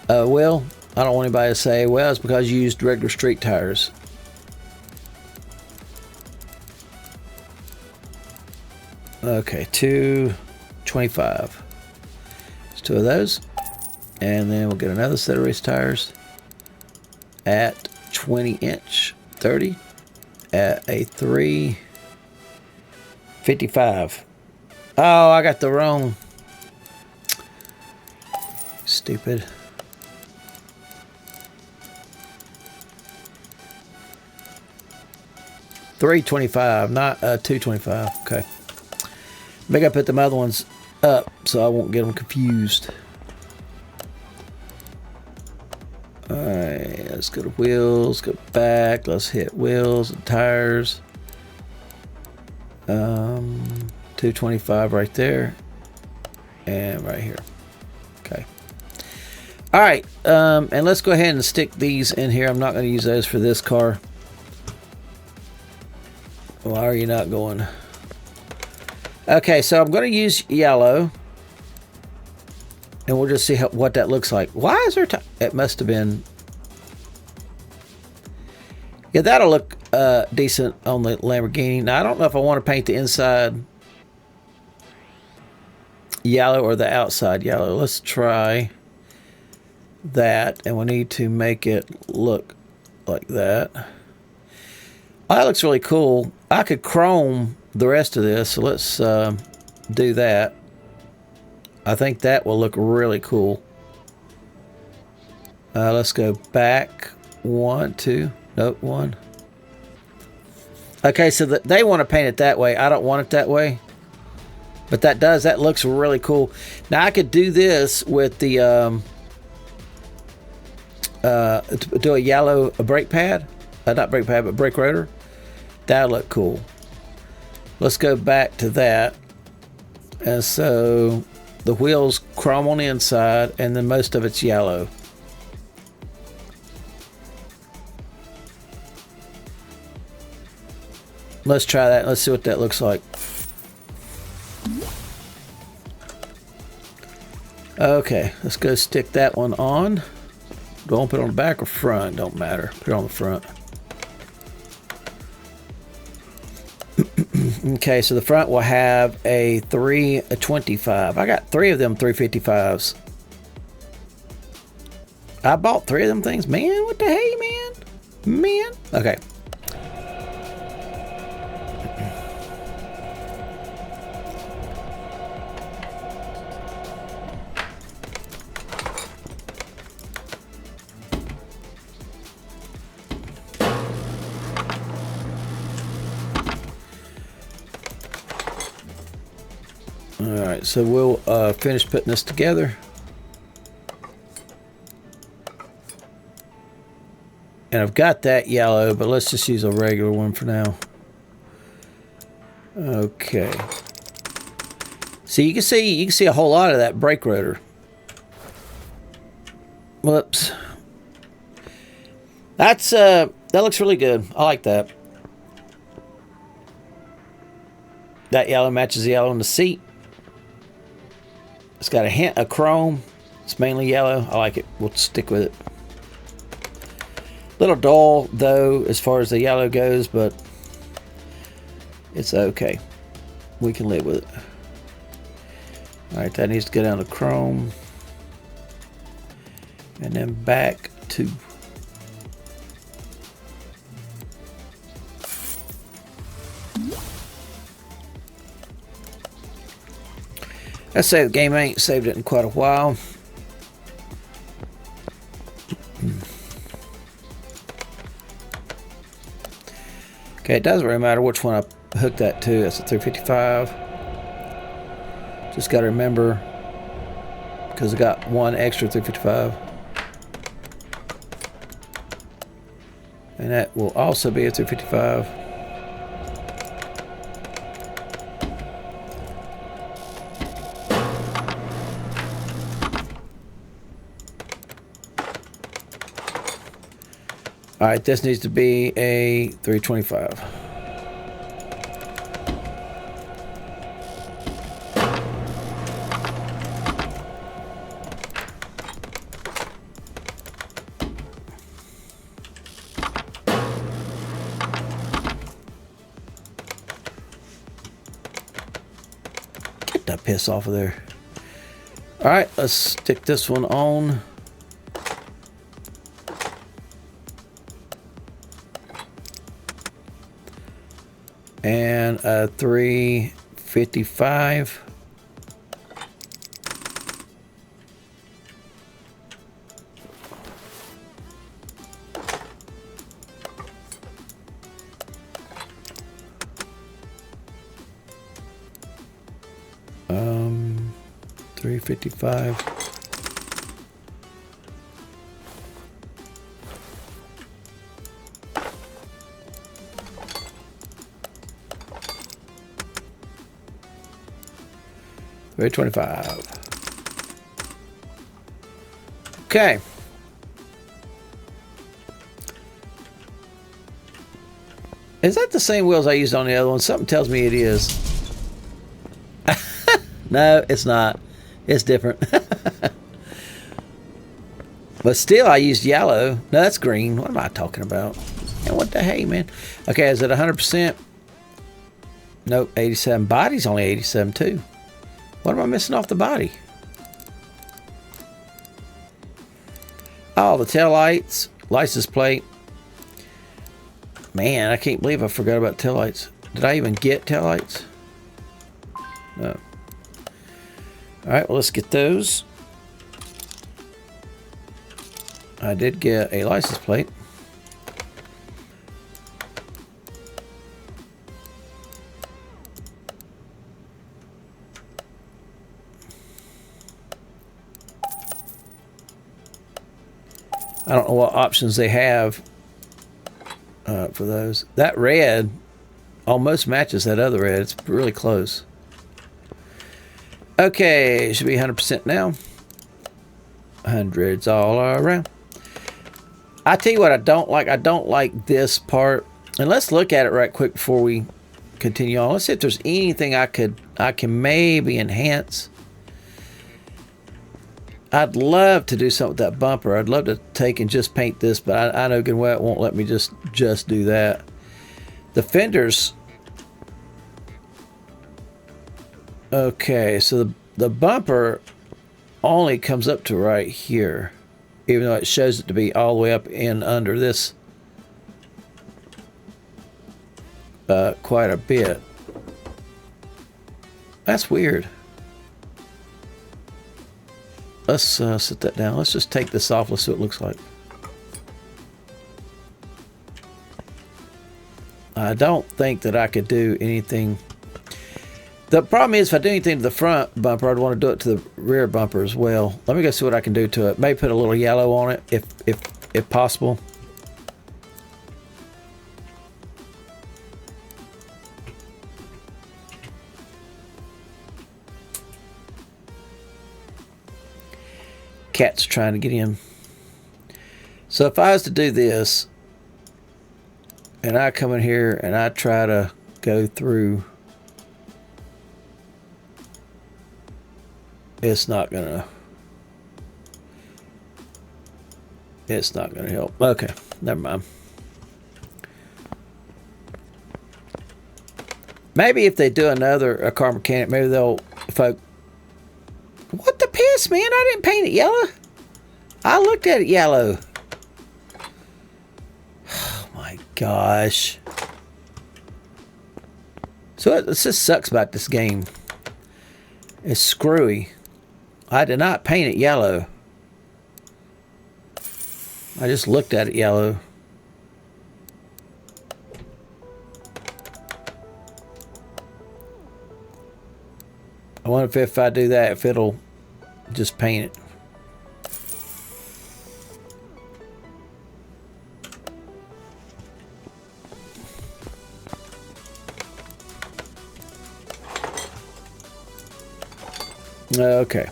I don't want anybody to say, well, it's because you used regular street tires. Okay, 225. There's 2 of those. And then we'll get another set of race tires at 20 inch, 30, at a 355. Oh, I got the wrong. Stupid. $325, not 225. Okay. Maybe I put them other ones up so I won't get them confused. Alright, let's go to wheels, go back, let's hit wheels and tires. 225 right there. And right here. Okay. Alright, and let's go ahead and stick these in here. I'm not going to use those for this car. Why are you not going? Okay, so I'm going to use yellow. And we'll just see what that looks like. Why is there... It must have been... Yeah, that'll look decent on the Lamborghini. Now, I don't know if I want to paint the inside yellow or the outside yellow. Let's try that. And we need to make it look like that. Oh, that looks really cool. I could chrome the rest of this. So let's do that. I think that will look really cool. Let's go back. 1, 2. Nope, 1. Okay, so they want to paint it that way. I don't want it that way. But that looks really cool. Now I could do this with the do a yellow brake pad. Not brake pad, but brake rotor. That'll look cool. Let's go back to that. And so the wheels chrome on the inside, and then most of it's yellow. Let's try that. Let's see what that looks like. Okay, let's go stick that one on. Don't put it on the back or front, don't matter. Put it on the front. Okay, so the front will have a 325. I got 3 of them 355s. I bought 3 of them things. Man, what the hey, man? Man. Okay. Alright, so we'll finish putting this together. And I've got that yellow, but let's just use a regular one for now. Okay. So you can see a whole lot of that brake rotor. Whoops. That's that looks really good. I like that. That yellow matches the yellow on the seat. It's got a hint of chrome. It's mainly yellow. I like it. We'll stick with it. Little dull though as far as the yellow goes, but it's okay. We can live with it. Alright, that needs to go down to chrome. And then back to let's say the game ain't saved it in quite a while. Okay, it doesn't really matter which one I hooked that to. That's a 355. Just got to remember, because I got one extra 355. And that will also be a 355. All right, this needs to be a 325. Get that piss off of there. All right, let's stick this one on. And a 355. Um, 355. Very 25. Okay. Is that the same wheels I used on the other one? Something tells me it is. No, it's not. It's different. But still, I used yellow. No, that's green. What am I talking about? And what the hey, man? Okay, is it 100%? Nope, 87. Body's only 87 too. What am I missing off the body? Oh, the tail lights, license plate. Man, I can't believe I forgot about tail lights. Did I even get tail lights? No. All right, well, let's get those. I did get a license plate. I don't know what options they have for those. That red almost matches that other red. It's really close. Okay, should be 100% now. Hundreds all around. I tell you what I don't like. I don't like this part. And let's look at it right quick before we continue on. Let's see if there's anything I can maybe enhance. I'd love to do something with that bumper. I'd love to take and just paint this, but I know good well it won't let me just do that. The fenders. Okay, so the bumper only comes up to right here, even though it shows it to be all the way up in under this quite a bit. That's weird. Let's set that down. Let's just take this off. Let's see what it looks like. I don't think that I could do anything. The problem is, if I do anything to the front bumper, I'd want to do it to the rear bumper as well. Let me go see what I can do to it. Maybe put a little yellow on it, if possible. Cat's trying to get in. So if I was to do this, and I come in here and I try to go through, it's not gonna help. Okay, never mind. Maybe if they do a car mechanic, maybe they'll, what the piss, man? I didn't paint it yellow. I looked at it yellow. Oh my gosh. So it just sucks about this game. It's screwy. I did not paint it yellow. I just looked at it yellow. I wonder if I do that, if it'll just paint it. Okay.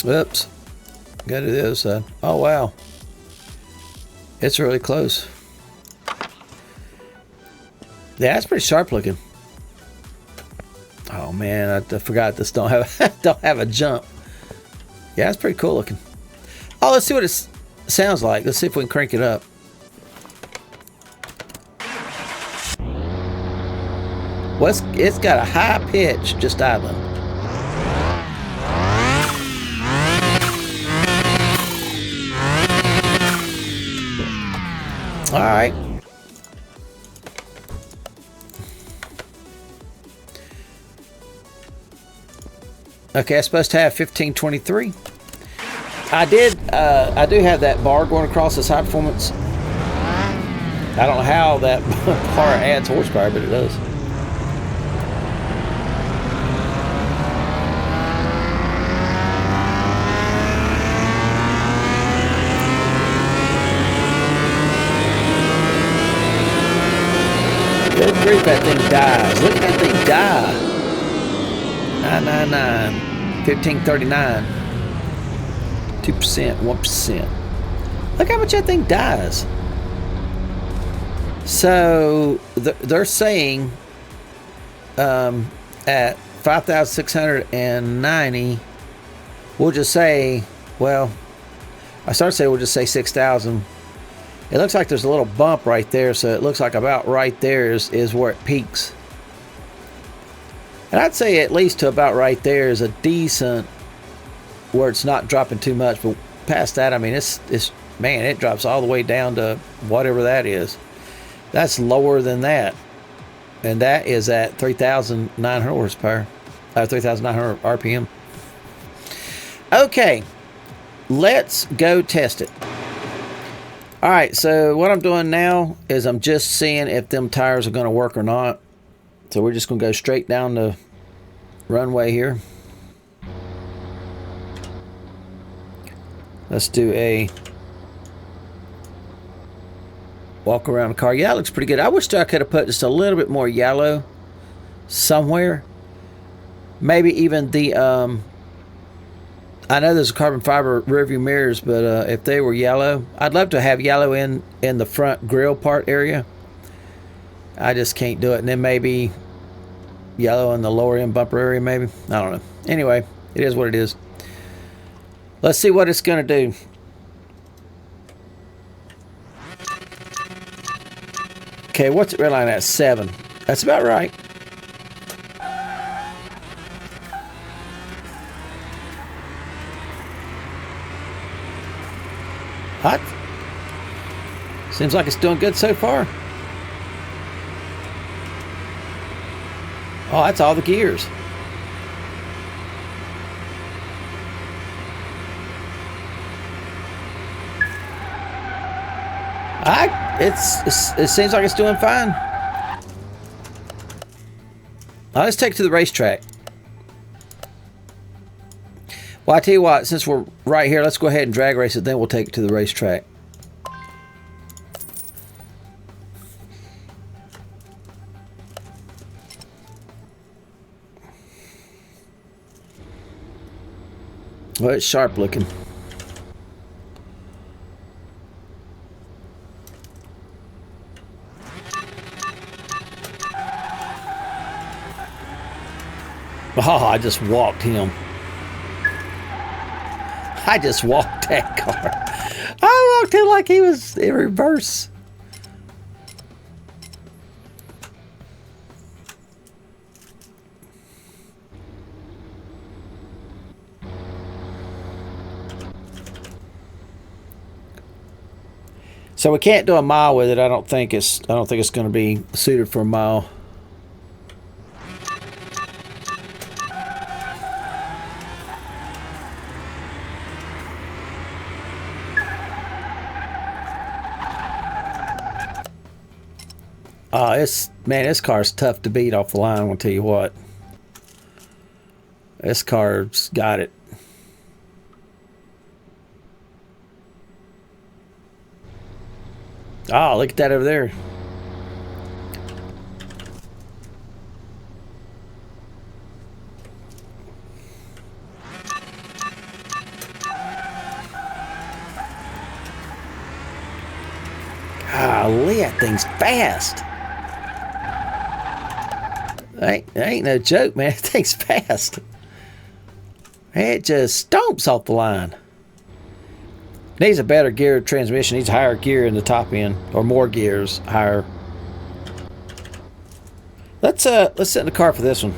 Oops. Go to the other side. Oh, wow. It's really close. Yeah, it's pretty sharp looking. Oh man, I forgot this don't have a jump. Yeah, it's pretty cool looking. Oh, let's see what it sounds like. Let's see if we can crank it up. Well, it's got a high pitch just idling. All right. Okay, I'm supposed to have 1523. I do have that bar going across this high performance. I don't know how that bar adds horsepower, but it does. Good grief, that thing dies. Look at that thing die. 999, 1539, 2%, 1%. Look how much that thing dies. So they're saying at 5,690, we'll just say, well, I started to say we'll just say 6,000. It looks like there's a little bump right there, so it looks like about right there is where it peaks. And I'd say at least to about right there is a decent, where it's not dropping too much. But past that, I mean, it's man, it drops all the way down to whatever that is. That's lower than that, and that is at 3,900 horsepower, 3,900 RPM. Okay, let's go test it. All right, so what I'm doing now is I'm just seeing if them tires are going to work or not. So we're just going to go straight down the runway here. Let's do a walk around the car. Yeah, it looks pretty good. I wish I could have put just a little bit more yellow somewhere. Maybe even the, I know there's carbon fiber rearview mirrors, but if they were yellow, I'd love to have yellow in the front grille part area. I just can't do it. And then maybe yellow in the lower end bumper area, maybe. I don't know. Anyway, it is what it is. Let's see what it's going to do. Okay, what's it redline at? 7. That's about right. Hot. Seems like it's doing good so far. Oh, that's all the gears. It seems like it's doing fine. Let's take it to the racetrack. Well, I tell you what, since we're right here, let's go ahead and drag race it, then we'll take it to the racetrack. Well, it's sharp looking. Oh, I just walked him. I just walked that car. I walked him like he was in reverse. So we can't do a mile with it. I don't think it's going to be suited for a mile. This car's tough to beat off the line. I'm gonna tell you what. This car's got it. Oh, look at that over there. Golly, that thing's fast. That ain't no joke, man. That thing's fast. It just stomps off the line. Needs a better gear transmission. Needs higher gear in the top end, or more gears higher. Let's sit in the car for this one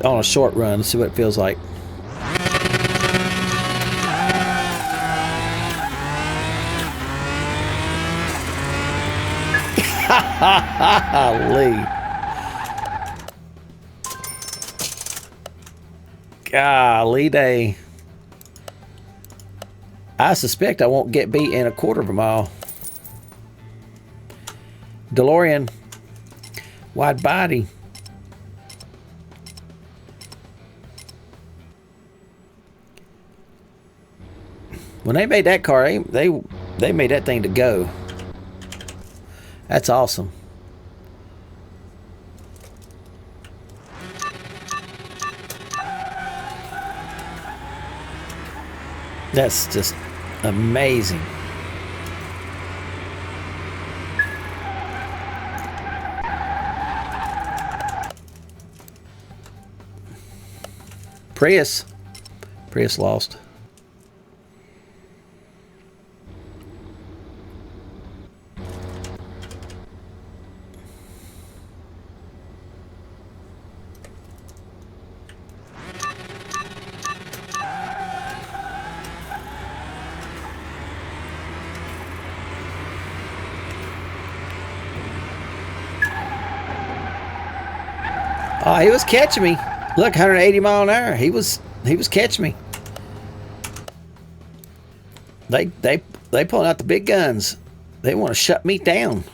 on a short run. Let's see what it feels like. Golly. Golly day. I suspect I won't get beat in a quarter of a mile. DeLorean. Wide body. When they made that car, they made that thing to go. That's awesome. That's just amazing. Prius lost. Oh, he was catching me. Look, 180 mile an hour. He was catching me. They pulling out the big guns. They want to shut me down.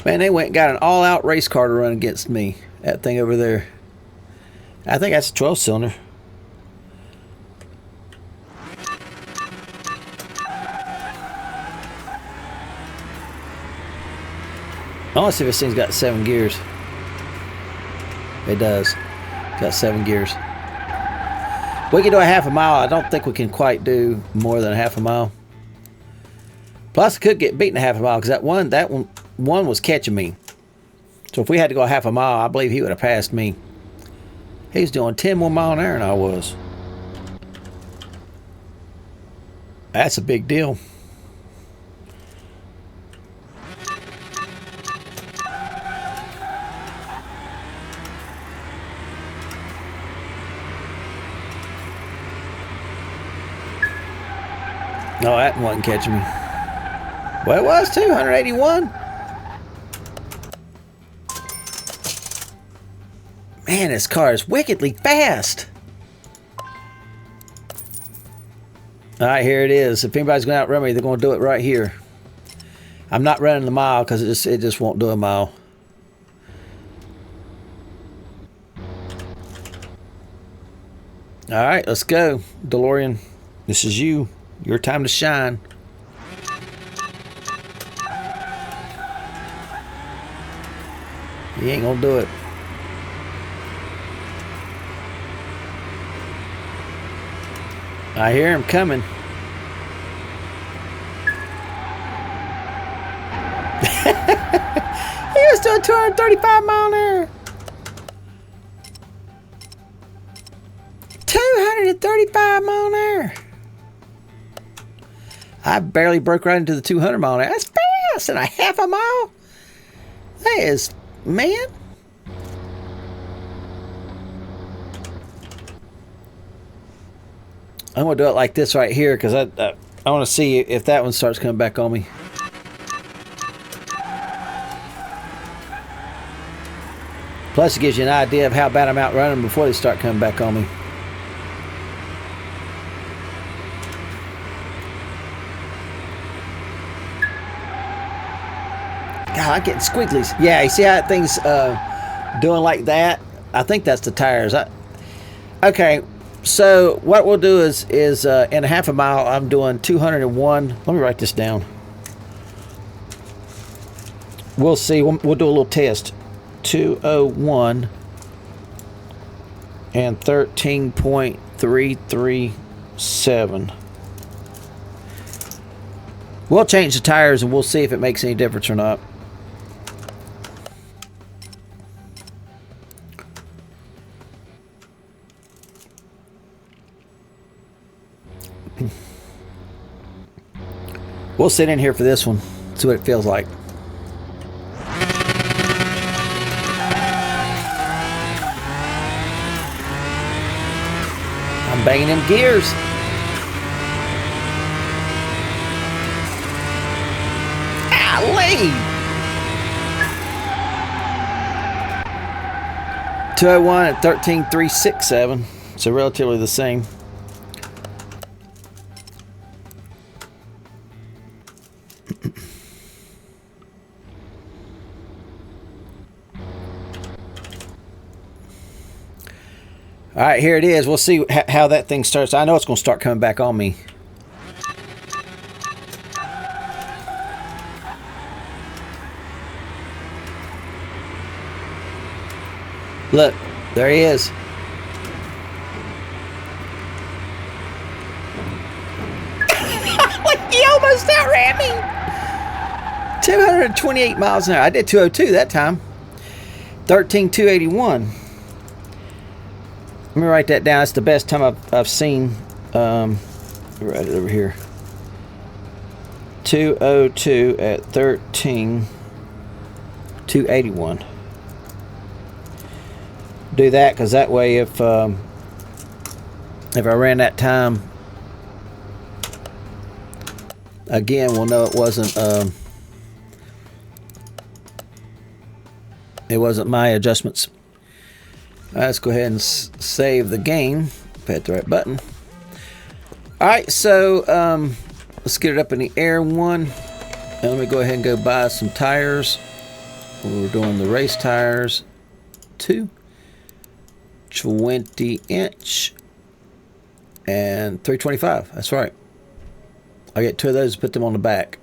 Man, they went and got an all-out race car to run against me. That thing over there. I think that's a 12-cylinder. I want to see if this thing's got 7 gears. It does. Got 7 gears. We can do a half a mile. I don't think we can quite do more than a half a mile. Plus, I could get beaten a half a mile because that one was catching me. So if we had to go a half a mile, I believe he would have passed me. He was doing 10 more mile an hour than I was. That's a big deal. No, that wasn't catching me. Well, it was too, 181. Man, this car is wickedly fast. All right, here it is. If anybody's going to outrun me, they're going to do it right here. I'm not running the mile because it just won't do a mile. All right, let's go, DeLorean. This is you. Your time to shine. He ain't gonna do it. I hear him coming. He was doing 235 mile an hour. 235 mile an hour. I barely broke right into the 200 mile an hour. That's fast in a half a mile. That is, man. I'm going to do it like this right here because I want to see if that one starts coming back on me. Plus, it gives you an idea of how bad I'm outrunning before they start coming back on me. God, I'm getting squigglies. Yeah, you see how that thing's doing like that? I think that's the tires. Okay, so what we'll do is in a half a mile, I'm doing 201. Let me write this down. We'll see. We'll do a little test. 201 and 13.337. We'll change the tires and we'll see if it makes any difference or not. We'll sit in here for this one, see what it feels like. I'm banging them gears. Golly! 201 at 13.367, so relatively the same. All right, here it is. We'll see how that thing starts. I know it's going to start coming back on me. Look, there he is. He almost outran me. 228 miles an hour. I did 202 that time. 13.281. Let me write that down. That's the best time I've seen. Write it over here. 202 at 13.281. Do that because that way, if I ran that time again, we'll know it wasn't my adjustments. Let's go ahead and save the game. Hit the right button. All right, so let's get it up in the air one. And let me go ahead and go buy some tires. We're doing the race tires. 20-inch and 325. That's right. I get 2 of those, put them on the back.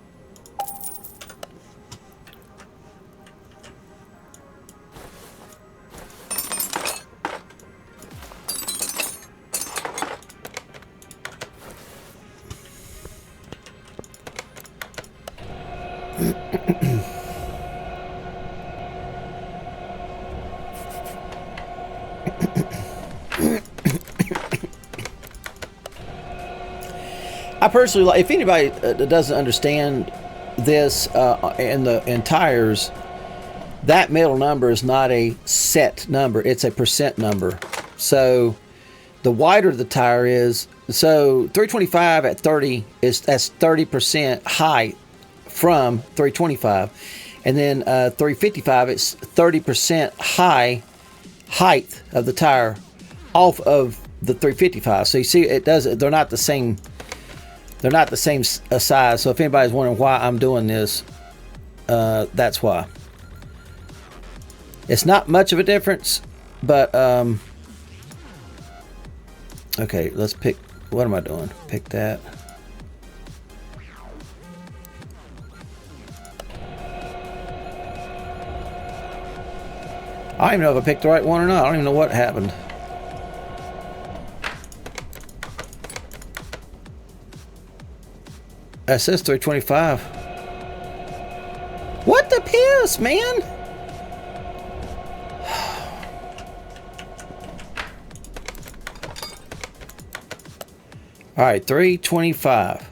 I personally like, if anybody doesn't understand this in tires, that middle number is not a set number, it's a percent number. So the wider the tire is, so 325 at 30 that's 30% height from 325, and then 355 it's 30% height of the tire off of the 355. So you see, it does, they're not the same. They're not the same size. So if anybody's wondering why I'm doing this, that's why. It's not much of a difference, but okay, let's pick. What am I doing? Pick that. I don't even know if I picked the right one or not. I don't even know what happened. That says 325. What the piss, man? All right, 325.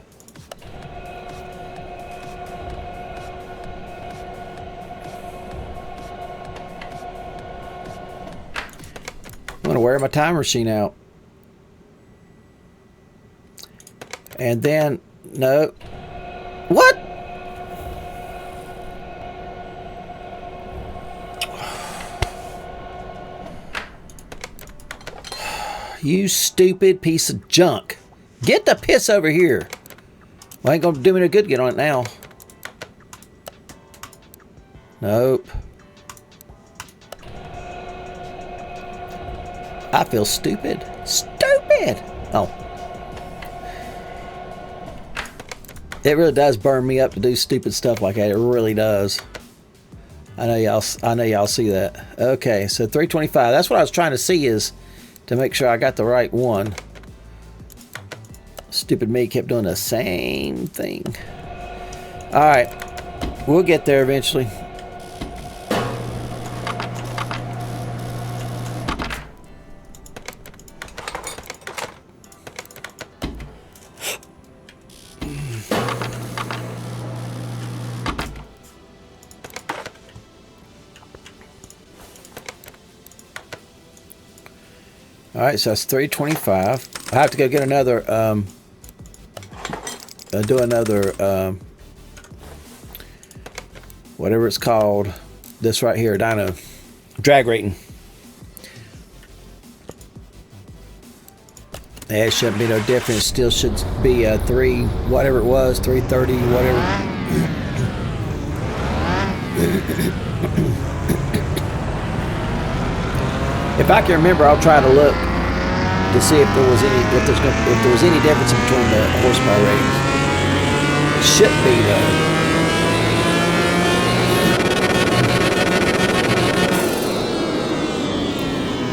I'm gonna wear my time machine out. And then, no. What? You stupid piece of junk. Get the piss over here. Well, ain't gonna do me no good to get on it now. Nope. I feel stupid. Stupid! Oh. It really does burn me up to do stupid stuff like that. It really does. I know y'all see that. Okay, so 325. That's what I was trying to see is to make sure I got the right one. Stupid me kept doing the same thing. All right, we'll get there eventually. All right, so that's 325. I have to go get another, do another, whatever it's called, this right here, dyno, drag rating. Yeah, it shouldn't be no difference. Still should be 3, whatever it was, 330, whatever. If I can remember, I'll try to look to see if there was any difference between the horsepower ratings. It shouldn't be though.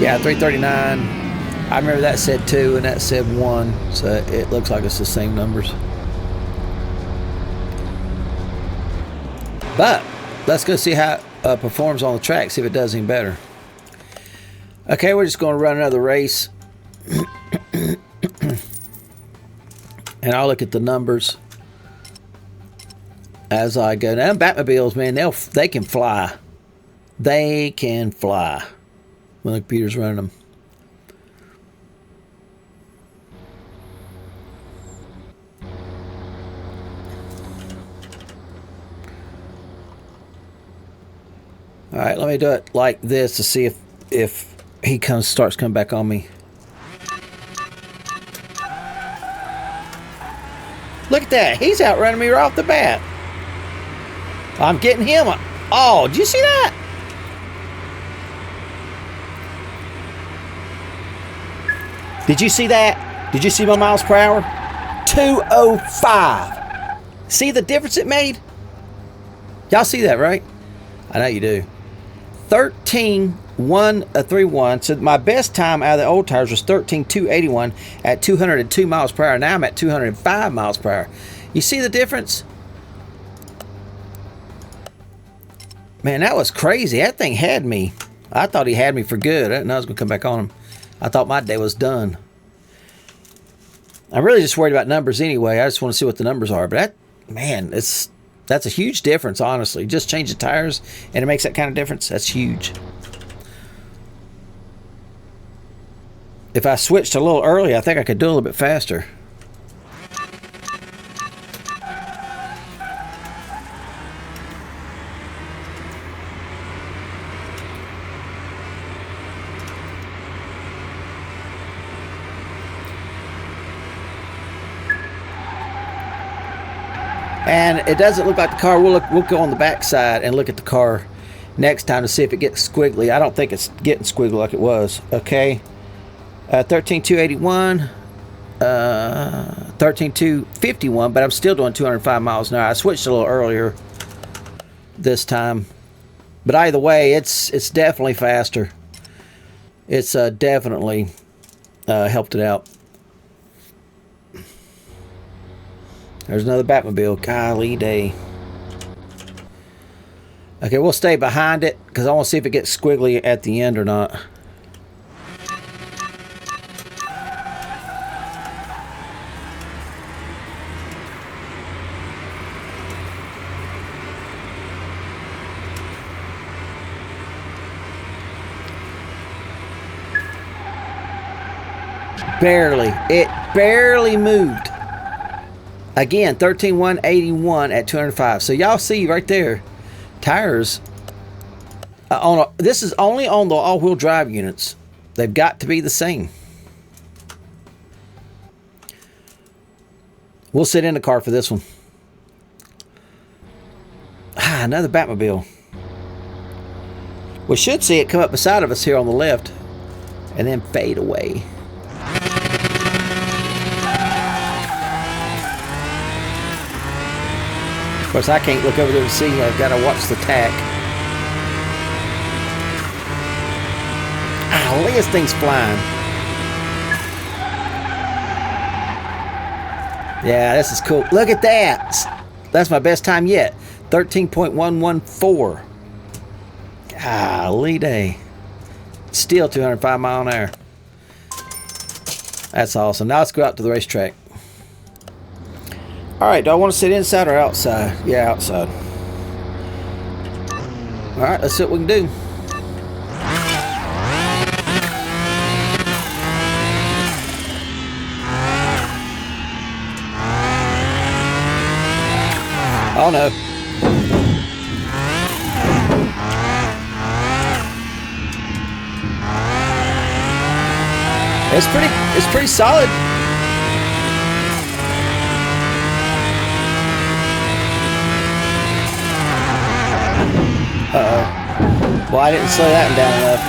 Yeah, 339. I remember that said 2 and that said 1, so it looks like it's the same numbers. But let's go see how it performs on the track, see if it does any better. Okay, we're just going to run another race. And I'll look at the numbers as I go. Now, Batmobiles, man, they can fly. They can fly when the computer's running them. All right, let me do it like this to see if he starts coming back on me. Look at that. He's outrunning me right off the bat. I'm getting him. Oh, did you see that? Did you see that? Did you see my miles per hour? 205. See the difference it made? Y'all see that, right? I know you do. 13.131. So my best time out of the old tires was 13.281 at 202 miles per hour. Now I'm at 205 miles per hour. You see the difference? Man, that was crazy. That thing had me. I thought he had me for good. I didn't know I was going to come back on him. I thought my day was done. I'm really just worried about numbers anyway. I just want to see what the numbers are. But that, man, that's a huge difference, honestly. Just change the tires and it makes that kind of difference. That's huge. If I switched a little early, I think I could do a little bit faster. And it doesn't look like the car. We'll go on the back side and look at the car next time to see if it gets squiggly. I don't think it's getting squiggly like it was. Okay. 13.281. 13.251, but I'm still doing 205 miles an hour. I switched a little earlier this time. But either way, it's definitely faster. It's definitely helped it out. There's another Batmobile. Golly day. Okay, we'll stay behind it because I want to see if it gets squiggly at the end or not. Barely. It barely moved. Again, 13.181 at 205. So y'all see right there, tires this is only on the all-wheel drive units. They've got to be the same. We'll sit in the car for this one. Another Batmobile. We should see it come up beside of us here on the left and then fade away. Of course, I can't look over there to see. I've got to watch the tack. Golly, this thing's flying. Yeah, this is cool. Look at that. That's my best time yet. 13.114. Golly day. Still 205 mile an hour. That's awesome. Now let's go out to the racetrack. All right, do I want to sit inside or outside? Yeah, outside. All right, let's see what we can do. Oh no. It's pretty solid. Uh-oh. Well, I didn't slow that one down enough.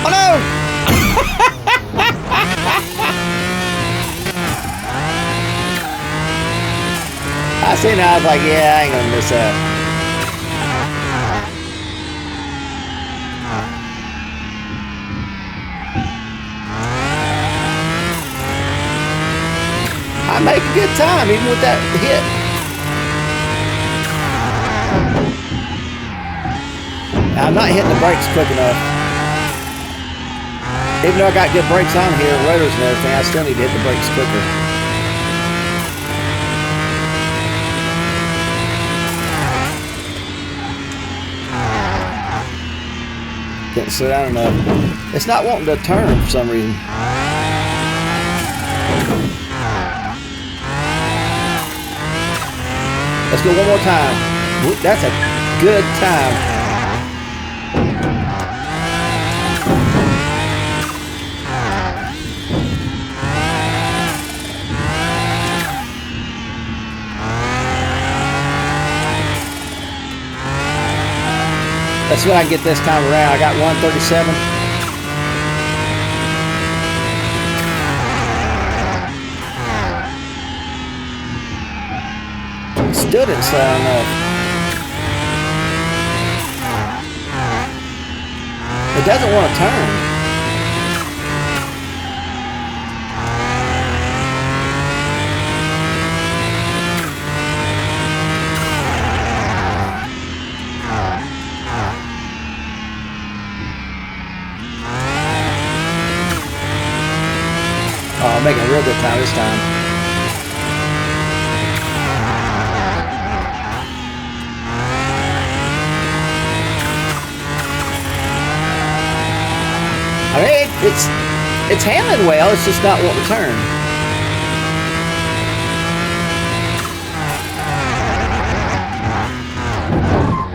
Oh no! I seen that, I was like, yeah, I ain't gonna miss that. I make a good time even with that hit. I'm not hitting the brakes quick enough. Even though I got good brakes on here, rotors and everything, I still need to hit the brakes quicker. Didn't slow down enough. It's not wanting to turn for some reason. Let's go one more time. That's a good time. Let's see what I can get this time around. I got 137. Still didn't slow down enough. It doesn't want to turn. Oh, I'm making a real good time this time. I mean, it's handling well, it's just not wanting to turn.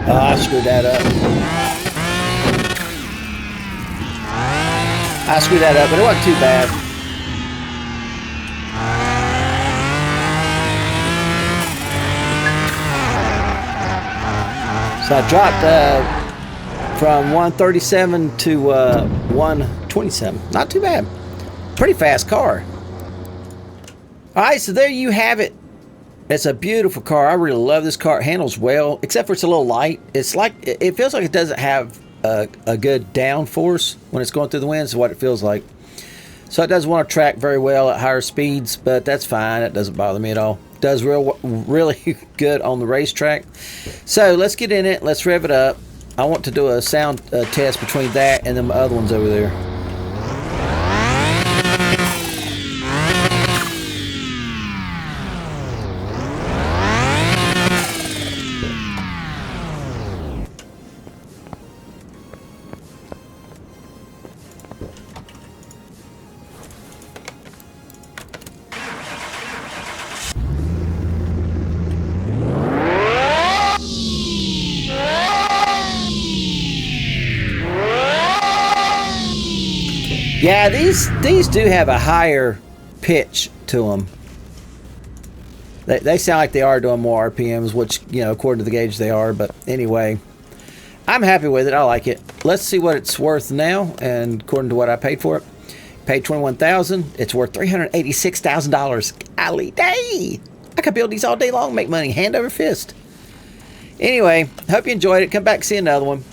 Oh, I screwed that up. I screwed that up, but it wasn't too bad. So I dropped from 137 to 127. Not too bad. Pretty fast car. All right, so there you have it. It's a beautiful car. I really love this car. It handles well, except for it's a little light. It's like, it feels like it doesn't have a good downforce when it's going through the winds, is what it feels like. So it doesn't want to track very well at higher speeds, but that's fine. It doesn't bother me at all. Does really good on the racetrack. So let's get in it. Let's rev it up. I want to do a sound test between that and them other ones over there. Yeah, these do have a higher pitch to them. They sound like they are doing more RPMs, which, you know, according to the gauge they are. But anyway, I'm happy with it. I like it. Let's see what it's worth now. And according to what I paid for it, paid $21,000. It's worth $386,000. Golly day! I could build these all day long, make money hand over fist. Anyway, hope you enjoyed it. Come back and see another one.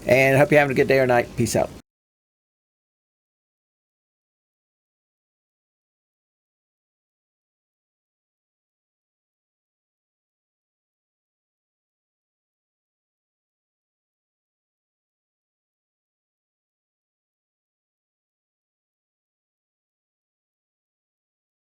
And hope you're having a good day or night. Peace out.